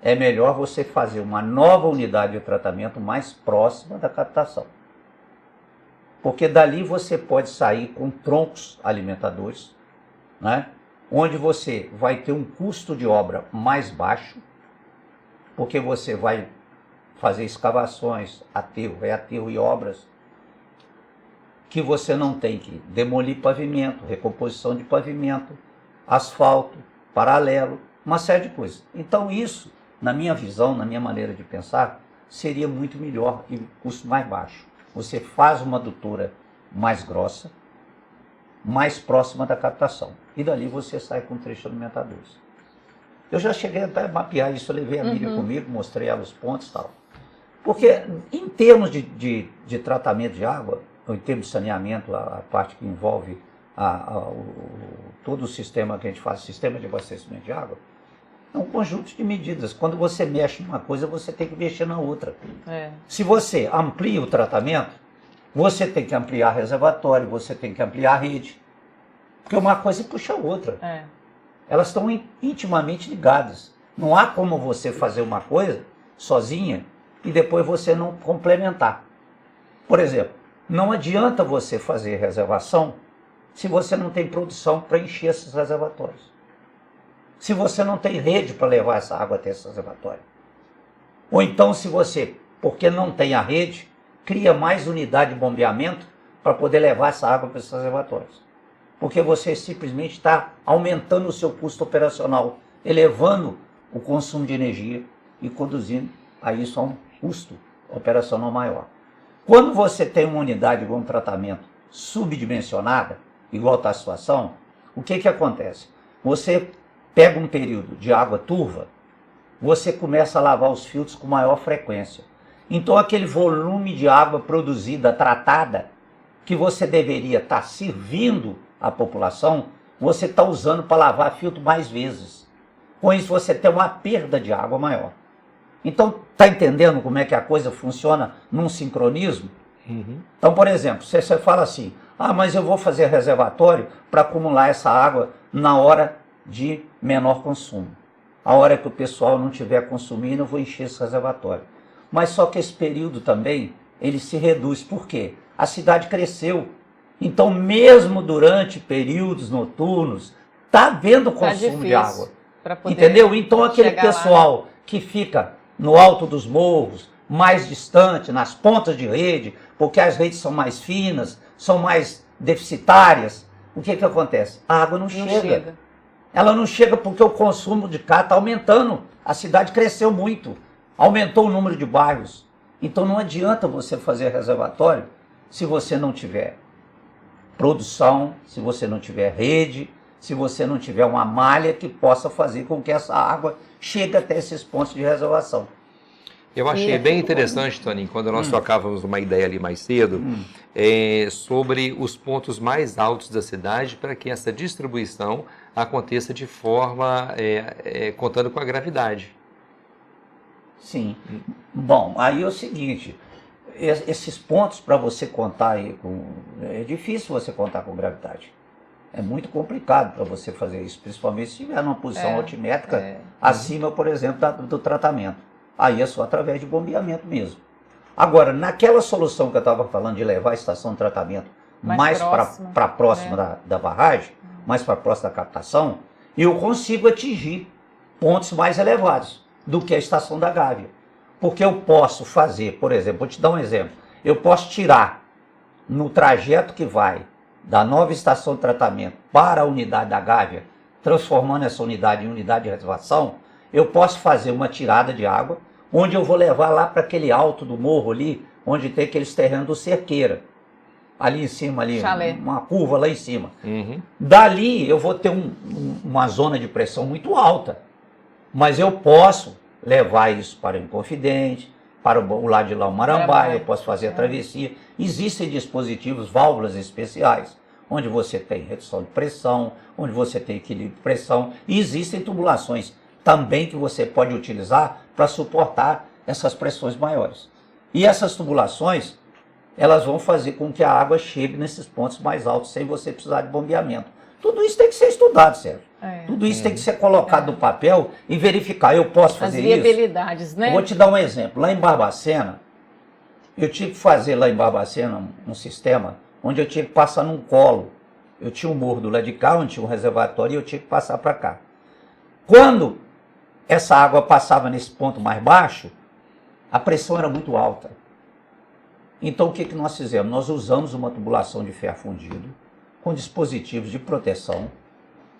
C: é melhor você fazer uma nova unidade de tratamento mais próxima da captação. Porque dali você pode sair com troncos alimentadores, né? Onde você vai ter um custo de obra mais baixo, porque você vai fazer escavações, aterro, reaterro e obras que você não tem que demolir pavimento, recomposição de pavimento, asfalto, paralelo, uma série de coisas. Então isso, na minha visão, na minha maneira de pensar, seria muito melhor e custo mais baixo. Você faz uma adutora mais grossa, mais próxima da captação. E dali você sai com trechos alimentadores. Eu já cheguei até a mapear isso, eu levei a Miriam comigo, mostrei ela os pontos e tal. Porque em termos de tratamento de água, ou em termos de saneamento, a parte que envolve todo o sistema que a gente faz, sistema de abastecimento de água, é um conjunto de medidas. Quando você mexe numa coisa, você tem que mexer na outra. Se você amplia o tratamento, você tem que ampliar reservatório, você tem que ampliar a rede. Porque uma coisa puxa a outra. Elas estão intimamente ligadas. Não há como você fazer uma coisa sozinha e depois você não complementar. Por exemplo, não adianta você fazer reservação se você não tem produção para encher esses reservatórios. Se você não tem rede para levar essa água até esse reservatório. Ou então se você, porque não tem a rede, cria mais unidade de bombeamento para poder levar essa água para esses reservatórios. Porque você simplesmente está aumentando o seu custo operacional, elevando o consumo de energia e conduzindo a isso a um custo operacional maior. Quando você tem uma unidade com um tratamento subdimensionada, igual está a situação, o que acontece? Você pega um período de água turva, você começa a lavar os filtros com maior frequência. Então aquele volume de água produzida, tratada, que você deveria estar servindo à população, você está usando para lavar filtro mais vezes. Com isso você tem uma perda de água maior. Então, está entendendo como é que a coisa funciona num sincronismo? Então, por exemplo, você fala assim, mas eu vou fazer reservatório para acumular essa água na hora de menor consumo. A hora que o pessoal não estiver consumindo, eu vou encher esse reservatório. Mas só que esse período também, ele se reduz. Por quê? A cidade cresceu. Então, mesmo durante períodos noturnos, está havendo consumo de água. Entendeu? Então, aquele pessoal que fica no alto dos morros, mais distante, nas pontas de rede, porque as redes são mais finas, são mais deficitárias, o que acontece? A água não chega. Ela não chega porque o consumo de cá está aumentando. A cidade cresceu muito. Aumentou o número de bairros. Então não adianta você fazer reservatório se você não tiver produção, se você não tiver rede, se você não tiver uma malha que possa fazer com que essa água chegue até esses pontos de reservação.
A: Eu achei bem interessante, Toninho, quando nós tocávamos uma ideia ali mais cedo, sobre os pontos mais altos da cidade para que essa distribuição aconteça de forma, contando com a gravidade.
C: Sim. Bom, aí é o seguinte, esses pontos para você contar aí é difícil você contar com gravidade. É muito complicado para você fazer isso, principalmente se estiver numa posição altimétrica acima, por exemplo, do tratamento. Aí é só através de bombeamento mesmo. Agora, naquela solução que eu estava falando de levar a estação de tratamento mais para próxima da barragem, mais para próxima da captação, eu consigo atingir pontos mais elevados do que a estação da Gávea. Porque eu posso fazer, por exemplo, vou te dar um exemplo, eu posso tirar no trajeto que vai da nova estação de tratamento para a unidade da Gávea, transformando essa unidade em unidade de reservação, eu posso fazer uma tirada de água, onde eu vou levar lá para aquele alto do morro ali, onde tem aqueles terrenos do Cerqueira. Ali em cima, ali, uma curva lá em cima. Dali eu vou ter uma zona de pressão muito alta. Mas eu posso levar isso para o Inconfidente, para o lado de lá o Marambaia, eu posso fazer a travessia. Existem dispositivos, válvulas especiais, onde você tem redução de pressão, onde você tem equilíbrio de pressão, e existem tubulações também que você pode utilizar para suportar essas pressões maiores. E essas tubulações, elas vão fazer com que a água chegue nesses pontos mais altos sem você precisar de bombeamento. Tudo isso tem que ser estudado, Sérgio. Tudo isso tem que ser colocado no papel e verificar. Eu posso fazer isso?
B: As viabilidades, né?
C: Eu vou te dar um exemplo. Lá em Barbacena, eu tive que fazer lá em Barbacena um sistema onde eu tinha que passar num colo. Eu tinha um morro do lado de cá, onde tinha um reservatório, e eu tinha que passar para cá. Quando essa água passava nesse ponto mais baixo, a pressão era muito alta. Então o que nós fizemos? Nós usamos uma tubulação de ferro fundido com dispositivos de proteção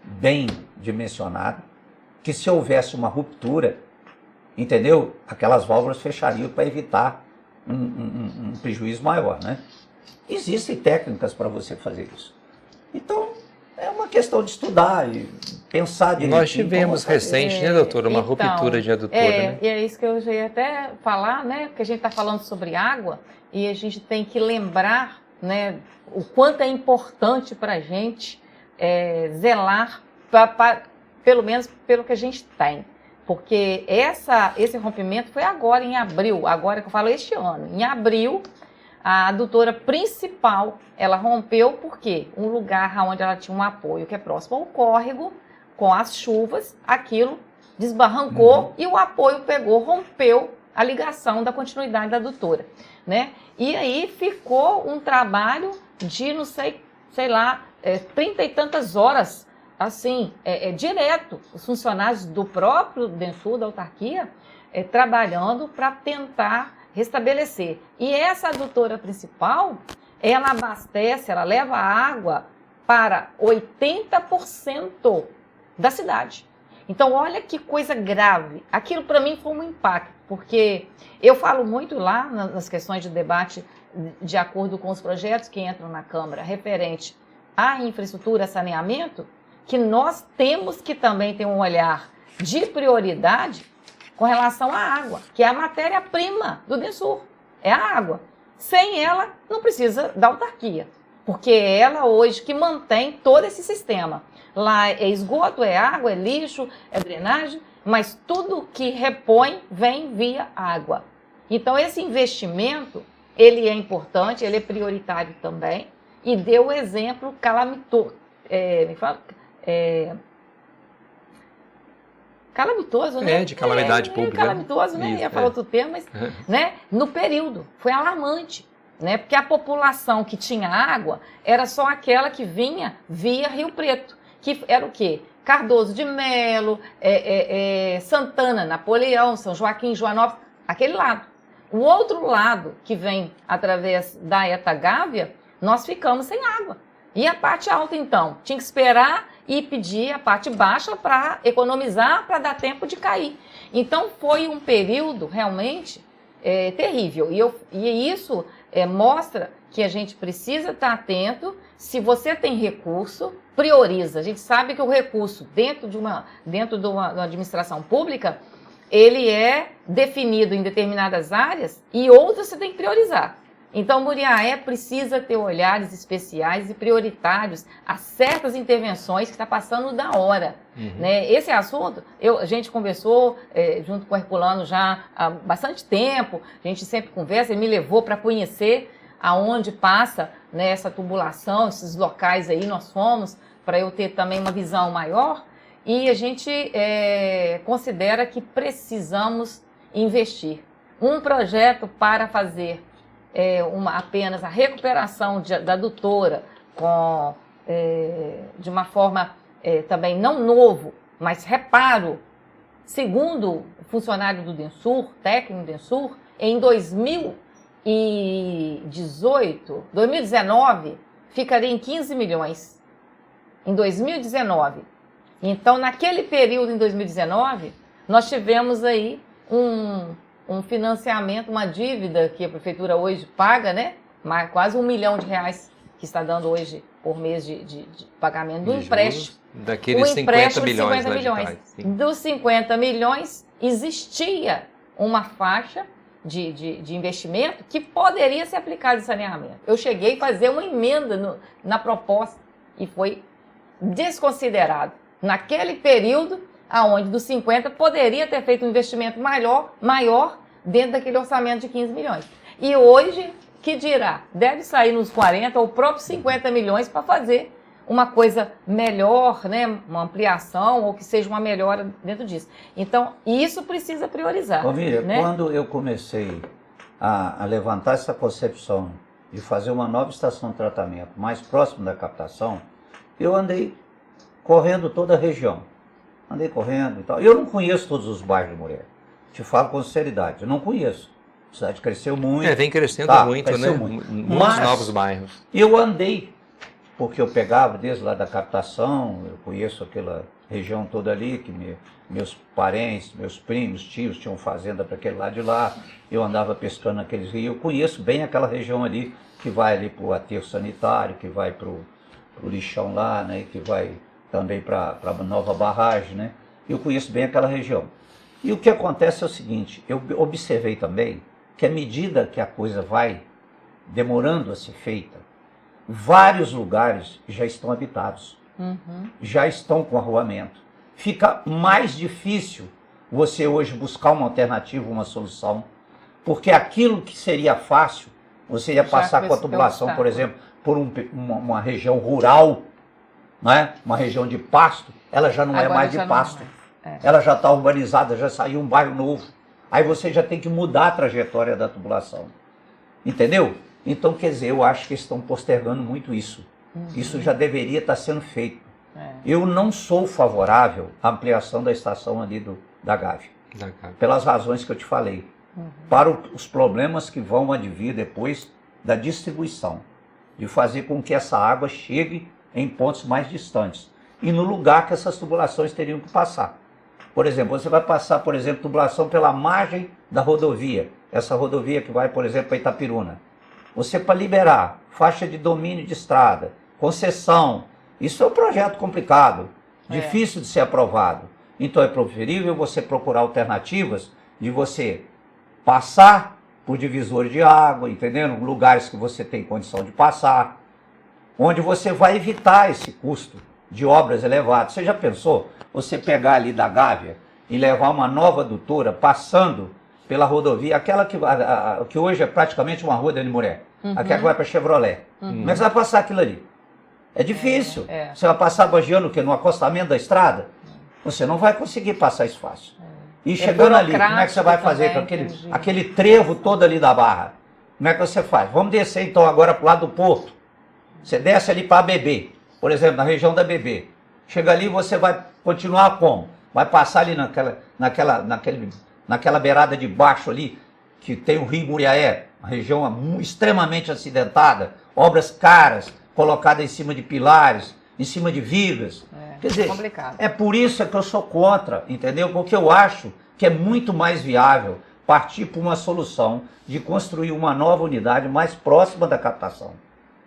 C: bem dimensionado, que se houvesse uma ruptura, entendeu? Aquelas válvulas fechariam para evitar um prejuízo maior, né? Existem técnicas para você fazer isso. Então, é uma questão de estudar e pensar direitinho.
A: Nós tivemos recente, né, doutora, uma ruptura de adutora, né?
B: E é isso que eu já ia até falar, né? Porque a gente está falando sobre água e a gente tem que lembrar, né, o quanto é importante para a gente zelar, pelo menos pelo que a gente tem. Porque esse rompimento foi agora, em abril, agora que eu falo este ano. Em abril, a adutora principal, ela rompeu porque um lugar onde ela tinha um apoio que é próximo ao córrego, com as chuvas, aquilo desbarrancou e o apoio pegou, rompeu a ligação da continuidade da adutora, né? E aí ficou um trabalho de, não sei lá, 30 e tantas horas, assim, direto, os funcionários do próprio Densur, da autarquia, trabalhando para tentar restabelecer. E essa adutora principal, ela abastece, ela leva água para 80% da cidade. Então, olha que coisa grave. Aquilo para mim foi um impacto, porque eu falo muito lá nas questões de debate, de acordo com os projetos que entram na Câmara, referente à infraestrutura, saneamento, que nós temos que também ter um olhar de prioridade com relação à água, que é a matéria-prima do Densur, é a água. Sem ela, não precisa da autarquia, porque é ela hoje que mantém todo esse sistema. Lá é esgoto, é água, é lixo, é drenagem, mas tudo que repõe vem via água. Então, esse investimento, ele é importante, ele é prioritário também, e deu o exemplo calamitoso, calamitoso, né?
A: De calamidade pública.
B: Calamitoso, né? Ia falar outro termo, mas né? No período, foi alarmante, né? Porque a população que tinha água era só aquela que vinha via Rio Preto, que era o quê? Cardoso de Melo, Santana, Napoleão, São Joaquim, Joanópolis, aquele lado. O outro lado, que vem através da Eta Gávea, nós ficamos sem água. E a parte alta, então, tinha que esperar e pedir a parte baixa para economizar, para dar tempo de cair. Então, foi um período realmente terrível. E isso mostra que a gente precisa estar atento. Se você tem recurso, prioriza. A gente sabe que o recurso dentro de uma administração pública, ele é definido em determinadas áreas e outras você tem que priorizar. Então, Muriaé precisa ter olhares especiais e prioritários a certas intervenções que está passando da hora. Né? Esse assunto, a gente conversou junto com o Herculano já há bastante tempo, a gente sempre conversa, ele me levou para conhecer aonde passa, né, essa tubulação, esses locais aí nós fomos, para eu ter também uma visão maior, e a gente considera que precisamos investir. Um projeto para fazer apenas a recuperação da adutora de uma forma também não novo, mas reparo, segundo o funcionário do Densur, técnico do Densur, em 2019, ficaria em 15 milhões. Em 2019. Então, naquele período, em 2019, nós tivemos aí um financiamento, uma dívida que a prefeitura hoje paga, né? Quase R$1 milhão que está dando hoje por mês de pagamento do empréstimo.
A: Daqueles 50 milhões.
B: Dos 50 milhões, existia uma faixa de investimento que poderia ser aplicada em saneamento. Eu cheguei a fazer uma emenda na proposta e foi desconsiderado. Naquele período, aonde dos 50 poderia ter feito um investimento maior dentro daquele orçamento de 15 milhões. E hoje, que dirá? Deve sair nos 40 ou próprios 50 milhões para fazer uma coisa melhor, né? Uma ampliação ou que seja uma melhora dentro disso. Então, isso precisa priorizar.
C: Ô, Miriam,
B: né?
C: Quando eu comecei a levantar essa concepção de fazer uma nova estação de tratamento mais próximo da captação, eu andei correndo toda a região. Andei correndo e tal. Eu não conheço todos os bairros de Muriaé. Te falo com sinceridade, eu não conheço. A cidade cresceu muito.
A: Vem crescendo muito,
C: cresceu
A: né?
C: muito.
A: Muitos novos bairros.
C: Eu andei, porque eu pegava desde lá da captação, eu conheço aquela região toda ali, que meus parentes, meus primos, tios tinham fazenda para aquele lado de lá, eu andava pescando naqueles rios, eu conheço bem aquela região ali, que vai ali para o aterro sanitário, que vai para o lixão lá, né, que vai também para a nova barragem, né, eu conheço bem aquela região. E o que acontece é o seguinte, eu observei também que à medida que a coisa vai demorando a ser feita, vários lugares já estão habitados, já estão com arruamento. Fica mais difícil você hoje buscar uma alternativa, uma solução, porque aquilo que seria fácil, você ia passar com a tubulação, por exemplo, por uma região rural, né? Uma região de pasto, ela já não é mais de pasto. Ela já está urbanizada, já saiu um bairro novo. Aí você já tem que mudar a trajetória da tubulação. Entendeu? Então, quer dizer, eu acho que estão postergando muito isso. Isso já deveria estar sendo feito. Eu não sou favorável à ampliação da estação ali da Gávea, pelas razões que eu te falei. Para os problemas que vão advir depois da distribuição, de fazer com que essa água chegue em pontos mais distantes e no lugar que essas tubulações teriam que passar. Por exemplo, você vai passar, por exemplo, tubulação pela margem da rodovia, essa rodovia que vai, por exemplo, para Itapiruna. Você, para liberar faixa de domínio de estrada, concessão, isso é um projeto complicado, difícil de ser aprovado. Então é preferível você procurar alternativas de você passar por divisores de água, entendendo? Lugares que você tem condição de passar, onde você vai evitar esse custo de obras elevadas. Você já pensou você pegar ali da Gávea e levar uma nova adutora passando pela rodovia, aquela que hoje é praticamente uma rua de Animuré, aquela que vai para Chevrolet. Como é que você vai passar aquilo ali? É difícil. Você vai passar bagiando o quê? No acostamento da estrada? Você não vai conseguir passar isso fácil. E chegando ali, como é que você vai fazer com aquele trevo todo ali da Barra? Como é que você faz? Vamos descer então agora para o lado do Porto. Você desce ali para a Bebê, por exemplo, na região da Bebê. Chega ali, você vai continuar como? Vai passar ali naquela beirada de baixo ali, que tem o Rio Muriaé, uma região extremamente acidentada, obras caras, colocadas em cima de pilares, em cima de vigas. Quer dizer,
B: complicado.
C: É por isso que eu sou contra, entendeu? Porque eu acho que é muito mais viável partir para uma solução de construir uma nova unidade mais próxima da captação,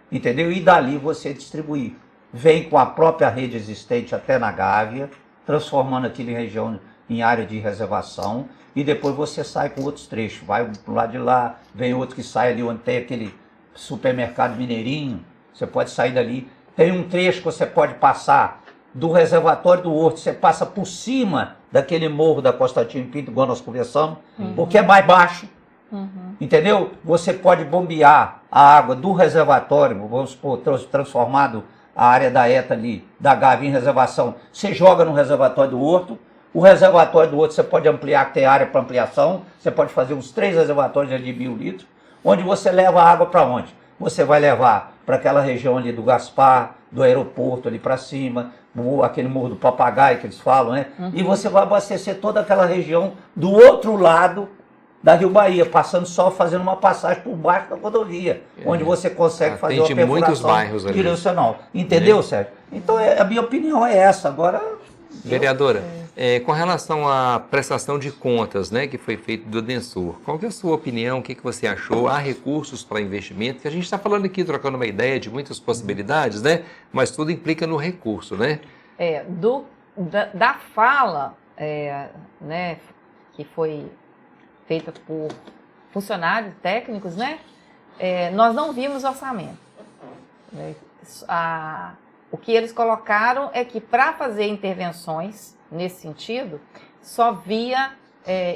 C: entendeu? E dali você distribuir. Vem com a própria rede existente até na Gávea, transformando aquilo em região, em área de reservação, e depois você sai com outros trechos. Vai pro lado de lá, vem outro que sai ali onde tem aquele supermercado Mineirinho, você pode sair dali. Tem um trecho que você pode passar do reservatório do Horto, você passa por cima daquele morro da Constantino Pinto, igual nós conversamos, porque é mais baixo, entendeu? Você pode bombear a água do reservatório, vamos supor, transformado a área da ETA ali, da Gávea em reservação, você joga no reservatório do Horto. O reservatório do Horto você pode ampliar, que tem área para ampliação, você pode fazer uns 3 reservatórios de 1.000 litros, onde você leva a água para onde? Você vai levar para aquela região ali do Gaspar, do aeroporto ali para cima, aquele morro do Papagaio que eles falam, né? E você vai abastecer toda aquela região do outro lado da Rio Bahia, passando só fazendo uma passagem por baixo da rodovia, onde você consegue fazer uma perfuração direcional. Entendeu, Sérgio? Então a minha opinião é essa. Agora,
A: vereadora, com relação à prestação de contas, né, que foi feito do Densur, qual que é a sua opinião? O que você achou? Há recursos para investimento? Que a gente está falando aqui, trocando uma ideia de muitas possibilidades, né? Mas tudo implica no recurso, né?
B: Da fala, né, que foi feita por funcionários técnicos, né? Nós não vimos orçamento. O que eles colocaram é que para fazer intervenções nesse sentido, só via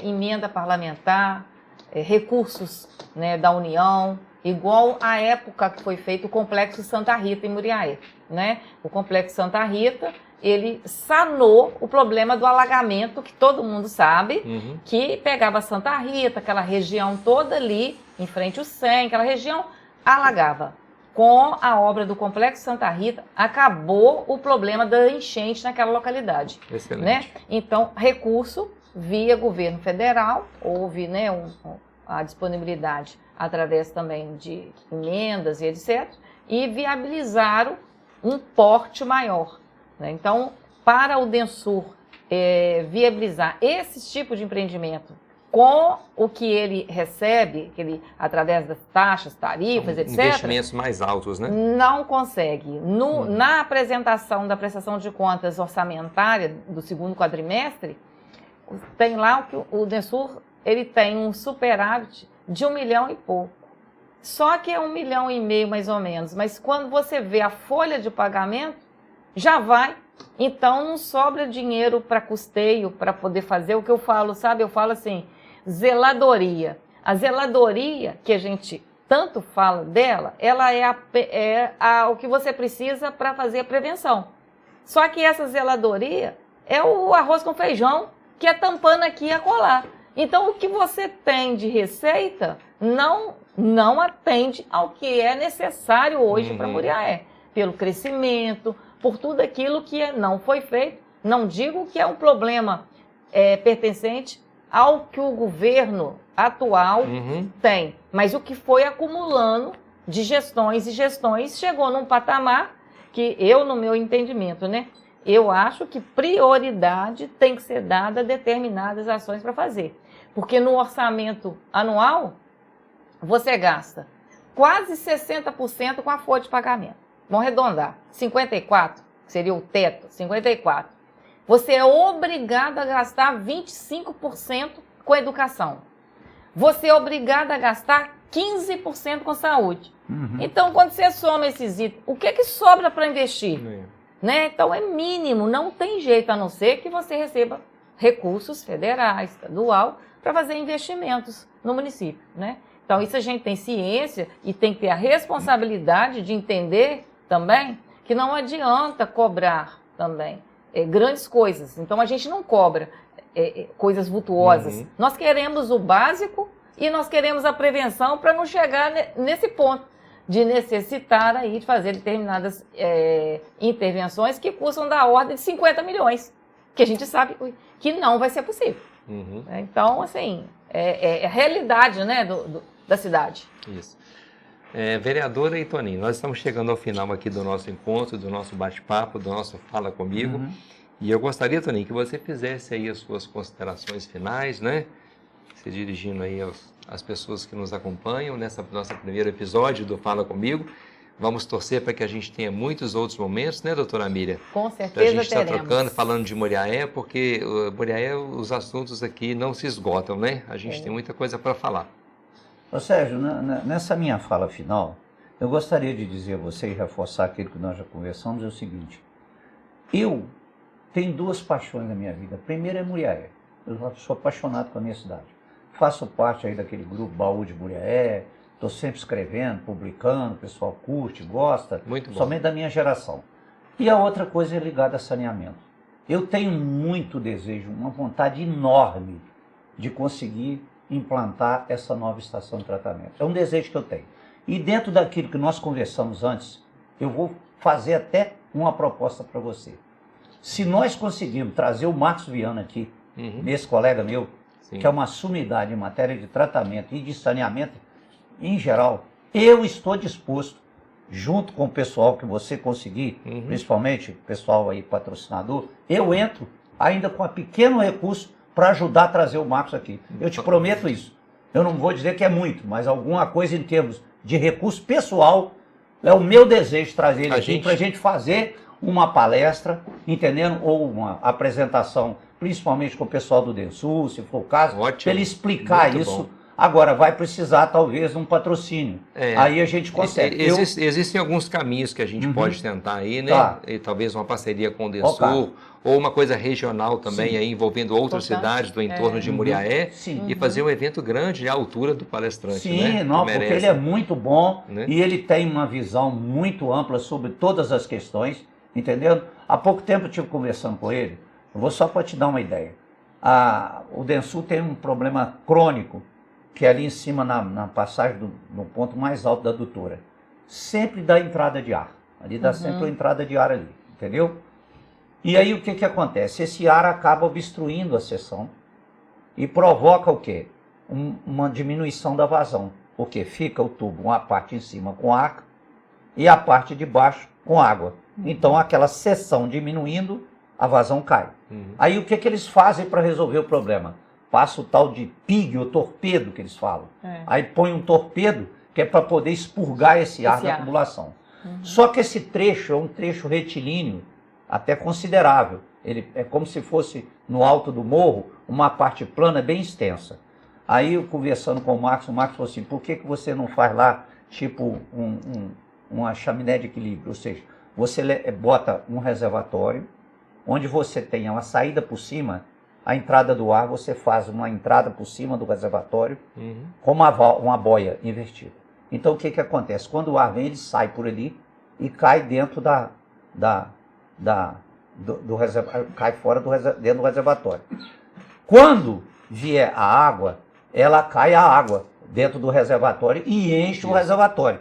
B: emenda parlamentar, recursos, né, da União, igual à época que foi feito o Complexo Santa Rita em Muriaé, né? O Complexo Santa Rita, ele sanou o problema do alagamento, que todo mundo sabe, que pegava Santa Rita, aquela região toda ali, em frente ao SEM, aquela região, alagava. Com a obra do Complexo Santa Rita, acabou o problema da enchente naquela localidade. Excelente. Né? Então, recurso via governo federal, houve, né, a disponibilidade através também de emendas e etc., e viabilizaram um porte maior, né? Então, para o Densur viabilizar esse tipo de empreendimento com o que ele recebe, através das taxas, tarifas, etc.
A: Investimentos mais altos, né?
B: Não consegue. Na apresentação da prestação de contas orçamentária do segundo quadrimestre, tem lá que o Densur ele tem um superávit de 1 milhão e pouco. Só que é 1,5 milhão mais ou menos. Mas quando você vê a folha de pagamento, já vai. Então não sobra dinheiro para custeio, para poder fazer o que eu falo, sabe? Eu falo assim, zeladoria. A zeladoria, que a gente tanto fala dela, ela é o que você precisa para fazer a prevenção. Só que essa zeladoria é o arroz com feijão, que é tampando aqui e acolá. Então, o que você tem de receita não atende ao que é necessário hoje para Muriaé. Pelo crescimento, por tudo aquilo que não foi feito. Não digo que é um problema pertencente ao que o governo atual tem, mas o que foi acumulando de gestões e gestões chegou num patamar que eu, no meu entendimento, né, eu acho que prioridade tem que ser dada a determinadas ações para fazer. Porque no orçamento anual, você gasta quase 60% com a folha de pagamento. Vamos arredondar, 54%, que seria o teto, 54%. Você é obrigado a gastar 25% com educação. Você é obrigado a gastar 15% com saúde. Então, quando você soma esses itens, o que que sobra para investir? Né? Então, é mínimo, não tem jeito, a não ser que você receba recursos federais, estadual, para fazer investimentos no município, né? Então, isso a gente tem ciência e tem que ter a responsabilidade de entender também que não adianta cobrar também grandes coisas. Então, a gente não cobra coisas vultuosas. Nós queremos o básico e nós queremos a prevenção para não chegar nesse ponto de necessitar aí de fazer determinadas intervenções que custam da ordem de 50 milhões, que a gente sabe que não vai ser possível. Então, assim, é a realidade, né, da cidade.
A: Isso. Vereadora e Toninho, nós estamos chegando ao final aqui do nosso encontro, do nosso bate-papo, do nosso Fala Comigo. E eu gostaria, Toninho, que você fizesse aí as suas considerações finais, né? Se dirigindo aí às pessoas que nos acompanham nessa nossa primeiro episódio do Fala Comigo. Vamos torcer para que a gente tenha muitos outros momentos, né, doutora Miriam?
B: Com certeza
A: teremos. A gente está
B: teremos.
A: trocando, falando de Muriaé, porque Muriaé, os assuntos aqui não se esgotam, né? A gente tem muita coisa para falar.
C: Ô Sérgio, nessa minha fala final, eu gostaria de dizer a você e reforçar aquilo que nós já conversamos, é o seguinte. Eu tenho duas paixões na minha vida. A primeira é Muriaé. Eu sou apaixonado com a minha cidade. Faço parte aí daquele grupo Baú de Muriaé, estou sempre escrevendo, publicando, o pessoal curte, gosta,
A: Muito bom.
C: Somente da minha geração. E a outra coisa é ligada a saneamento. Eu tenho muito desejo, uma vontade enorme de conseguir implantar essa nova estação de tratamento. É um desejo que eu tenho. E dentro daquilo que nós conversamos antes, eu vou fazer até uma proposta para você. Se nós conseguirmos trazer o Marcos Viana aqui, nesse colega meu, que é uma sumidade em matéria de tratamento e de saneamento em geral, eu estou disposto, junto com o pessoal que você conseguir, principalmente o pessoal aí patrocinador, eu entro ainda com um pequeno recurso para ajudar a trazer o Marcos aqui. Eu te prometo isso. Eu não vou dizer que é muito, mas alguma coisa em termos de recurso pessoal, é o meu desejo trazer ele aqui para a gente fazer uma palestra, entendendo? Ou uma apresentação, principalmente com o pessoal do Densur, se for o caso, para ele explicar
A: muito
C: isso.
A: Bom.
C: Agora, vai precisar, talvez, de um patrocínio. Aí a gente consegue.
A: Existem alguns caminhos que a gente pode tentar aí, né?
C: Tá.
A: E talvez uma parceria com o Densur, ou uma coisa regional também, aí, envolvendo outras cidades do entorno de Muriaé, e fazer um evento grande à altura do palestrante.
C: Sim,
A: né?
C: Porque ele é muito bom, né? E ele tem uma visão muito ampla sobre todas as questões, entendeu? Há pouco tempo eu estive conversando com ele, eu vou só para te dar uma ideia. O Densur tem um problema crônico, que é ali em cima, na passagem no ponto mais alto da adutora. Sempre dá entrada de ar. Ali dá sempre uma entrada de ar ali, entendeu? E aí o que acontece? Esse ar acaba obstruindo a seção e provoca o quê? uma diminuição da vazão, porque fica o tubo, uma parte em cima com ar e a parte de baixo com água. Então aquela seção diminuindo, a vazão cai. Aí o que eles fazem para resolver o problema? Passa o tal de pig, ou torpedo que eles falam. Aí põe um torpedo que é para poder expurgar esse ar da tubulação. Só que esse trecho é um trecho retilíneo até considerável. Ele é como se fosse no alto do morro, uma parte plana bem extensa. Aí eu conversando com o Marcos falou assim, por que você não faz lá tipo uma chaminé de equilíbrio? Ou seja, você bota um reservatório, onde você tem uma saída por cima, a entrada do ar, você faz uma entrada por cima do reservatório com uma boia invertida. Então o que acontece? Quando o ar vem, ele sai por ali e cai dentro do reservatório, cai fora dentro do reservatório. Quando vier a água, ela cai a água dentro do reservatório e enche o reservatório.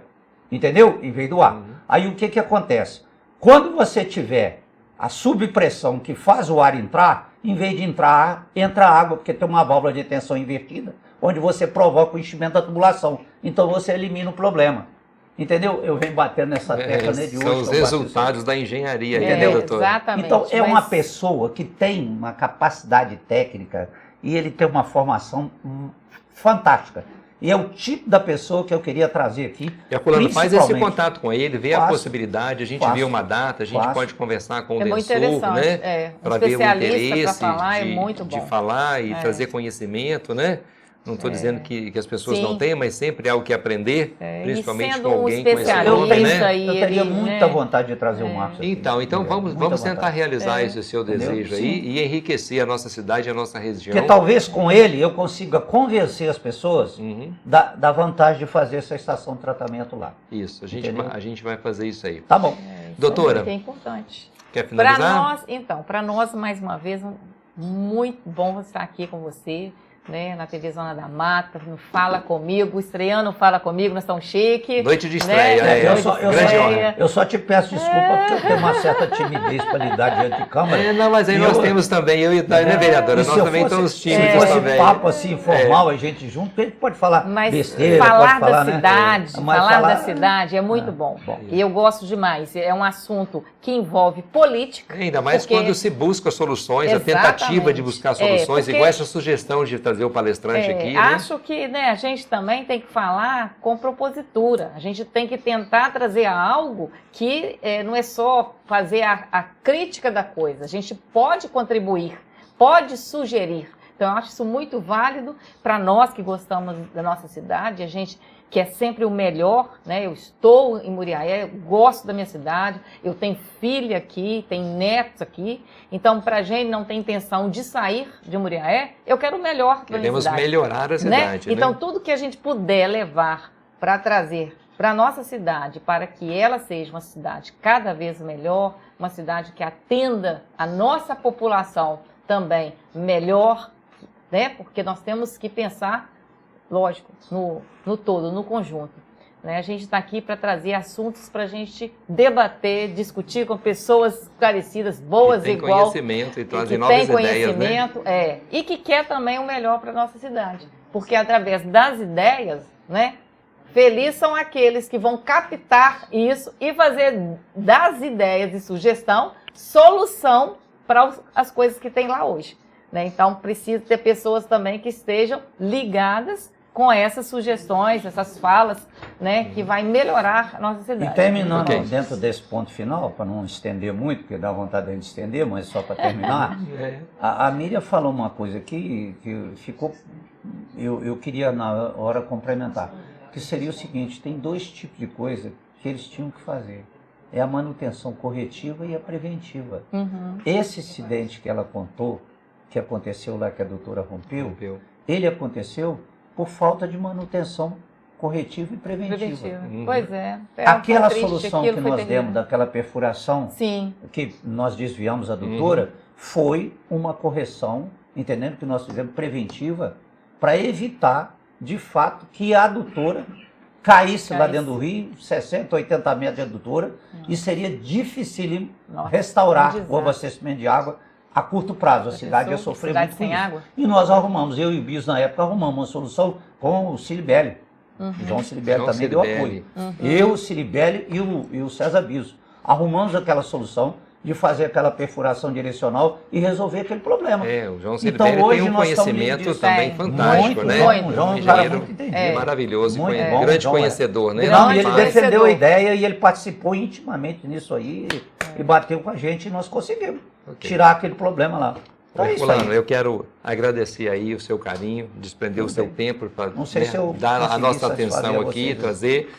C: Entendeu? Em vez do ar. Aí o que acontece? Quando você tiver a subpressão que faz o ar entrar, em vez de entrar ar, entra água, porque tem uma válvula de tensão invertida, onde você provoca o enchimento da tubulação. Então você elimina o problema. Entendeu? Eu venho batendo nessa tecla de hoje.
A: São os resultados da engenharia,
C: entendeu,
A: doutor?
B: Exatamente.
C: Então é uma pessoa que tem uma capacidade técnica e ele tem uma formação fantástica. E é o tipo da pessoa que eu queria trazer aqui.
A: E Herculano, faz esse contato com ele, vê a
C: Faço.
A: possibilidade, a gente vê uma data, a gente pode conversar com o
B: muito
A: DENSUR,
B: interessante.
A: né?
B: Um
A: Para ver o
B: especialista
A: interesse
B: para falar é muito bom.
A: de falar e trazer conhecimento, né? Não estou dizendo que as pessoas não têm, mas sempre há o que aprender, principalmente com alguém com esse nome, né?
C: Eu teria muita vontade de trazer o Marcos aqui.
A: Então vamos tentar realizar esse seu desejo aí e enriquecer a nossa cidade e a nossa região.
C: Porque talvez com ele eu consiga convencer as pessoas da vantagem de fazer essa estação de tratamento lá.
A: Isso, a gente vai fazer isso aí.
C: Tá bom.
A: Doutora,
B: é importante.
A: Quer finalizar?
B: Para nós, mais uma vez, muito bom estar aqui com você. Né, na TV Zona da Mata, no Fala Comigo, estreando Fala Comigo, nós estamos chique.
A: Noite de estreia,
B: né?
C: Eu só te peço desculpa porque eu tenho uma certa timidez para lidar diante de câmera.
A: Não, mas aí nós temos também, eu e a né, vereadora, nós também estamos tímidos também.
C: Se fosse papo assim, informal, a gente junto, a gente pode falar besteira,
B: falar
C: pode falar,
B: da cidade,
C: né?
B: falar da cidade é muito bom. E eu gosto demais, é um assunto que envolve política.
A: Ainda mais quando se busca soluções, a tentativa de buscar soluções, igual essa sugestão de trazer o palestrante aqui.
B: Acho que a gente também tem que falar com propositura. A gente tem que tentar trazer algo que não é só fazer a crítica da coisa. A gente pode contribuir, pode sugerir. Então, eu acho isso muito válido para nós que gostamos da nossa cidade, a gente quer sempre o melhor, né? Eu estou em Muriaé, eu gosto da minha cidade, eu tenho filha aqui, tenho netos aqui, então para a gente não tem intenção de sair de Muriaé, eu quero o melhor para a minha cidade.
A: Queremos melhorar a cidade, né?
B: Então, tudo que a gente puder levar para trazer para a nossa cidade, para que ela seja uma cidade cada vez melhor, uma cidade que atenda a nossa população também melhor, né? Porque nós temos que pensar, lógico, no todo, no conjunto. Né? A gente está aqui para trazer assuntos para a gente debater, discutir com pessoas esclarecidas, boas,
A: igual. Que tem conhecimento e trazem novas ideias, né?
B: E que quer também o melhor para a nossa cidade. Porque através das ideias, né? Felizes são aqueles que vão captar isso e fazer das ideias e sugestão solução para as coisas que tem lá hoje. Né? Então, precisa ter pessoas também que estejam ligadas com essas sugestões, essas falas, né, que vai melhorar a nossa cidade.
C: E terminando dentro desse ponto final, para não estender muito, porque dá vontade de estender, mas só para terminar, a Miriam falou uma coisa aqui que ficou, eu queria na hora complementar, que seria o seguinte, tem dois tipos de coisa que eles tinham que fazer. É a manutenção corretiva e a preventiva. Esse acidente que ela contou, que aconteceu lá, que a doutora rompeu, ele aconteceu por falta de manutenção corretiva e preventiva.
B: Pois é.
C: Aquela solução que nós demos daquela perfuração, que nós desviamos a doutora, foi uma correção, entendendo que nós fizemos preventiva, para evitar, de fato, que a adutora caísse lá dentro do rio, 60, 80 metros de adutora, e seria dificílimo restaurar o abastecimento de água a curto prazo, a cidade ia sofrer
B: cidade
C: muito
B: sem
C: com isso.
B: água.
C: E nós arrumamos, eu e o Bis na época arrumamos uma solução com o Ciribelli. O João Ciribelli
A: João
C: também deu
A: Ciribelli.
C: apoio. Eu, o Ciribelli e o César Biso. Arrumamos aquela solução de fazer aquela perfuração direcional e resolver aquele problema.
A: O João
C: Então,
A: Ciribelli
C: hoje
A: tem um
C: nós estamos
A: conhecimento
C: livres disso.
A: também fantástico,
C: Muito
A: né?
C: bom, o João é um cara
A: Engenheiro
C: muito entendido.
A: maravilhoso,
C: Muito
A: e
C: bom,
A: grande
C: João é.
A: conhecedor, né?
C: Não, e ele
B: Grande
C: defendeu
B: conhecedor.
C: a ideia e ele participou intimamente nisso aí e bateu com a gente e nós conseguimos tirar aquele problema lá. Então é isso
A: Fulano,
C: aí.
A: eu quero agradecer aí o seu carinho, desprender o seu tempo para
C: Não sei se eu
A: dar a
C: consegui
A: nossa
C: satisfazer
A: atenção
C: a
A: aqui,
C: vocês, né?
A: trazer,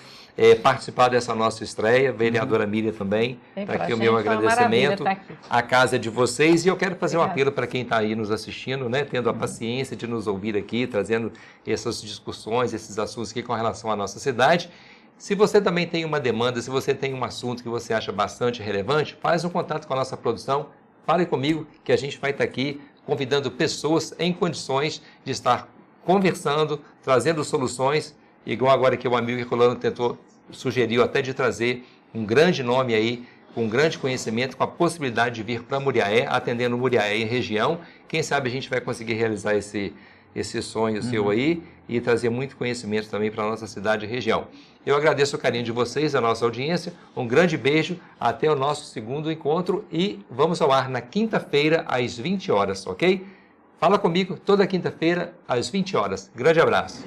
A: participar dessa nossa estreia, vereadora Miriam também, está
B: pra
A: aqui o
B: gente
A: meu
B: foi uma maravilha
A: agradecimento,
B: tá aqui.
A: a casa é de vocês, e eu quero fazer um
B: Obrigada.
A: apelo para quem está aí nos assistindo, né, tendo a paciência de nos ouvir aqui, trazendo essas discussões, esses assuntos aqui com relação à nossa cidade. Se você também tem uma demanda, se você tem um assunto que você acha bastante relevante, faz um contato com a nossa produção, fale comigo que a gente vai estar aqui convidando pessoas em condições de estar conversando, trazendo soluções, igual agora que o amigo Herculano sugeriu até de trazer um grande nome aí, com grande conhecimento, com a possibilidade de vir para Muriaé, atendendo Muriaé e região. Quem sabe a gente vai conseguir realizar esse sonho seu aí e trazer muito conhecimento também para a nossa cidade e região. Eu agradeço o carinho de vocês, a nossa audiência, um grande beijo, até o nosso segundo encontro e vamos ao ar na quinta-feira às 20 horas, ok? Fala comigo toda quinta-feira às 20 horas. Grande abraço.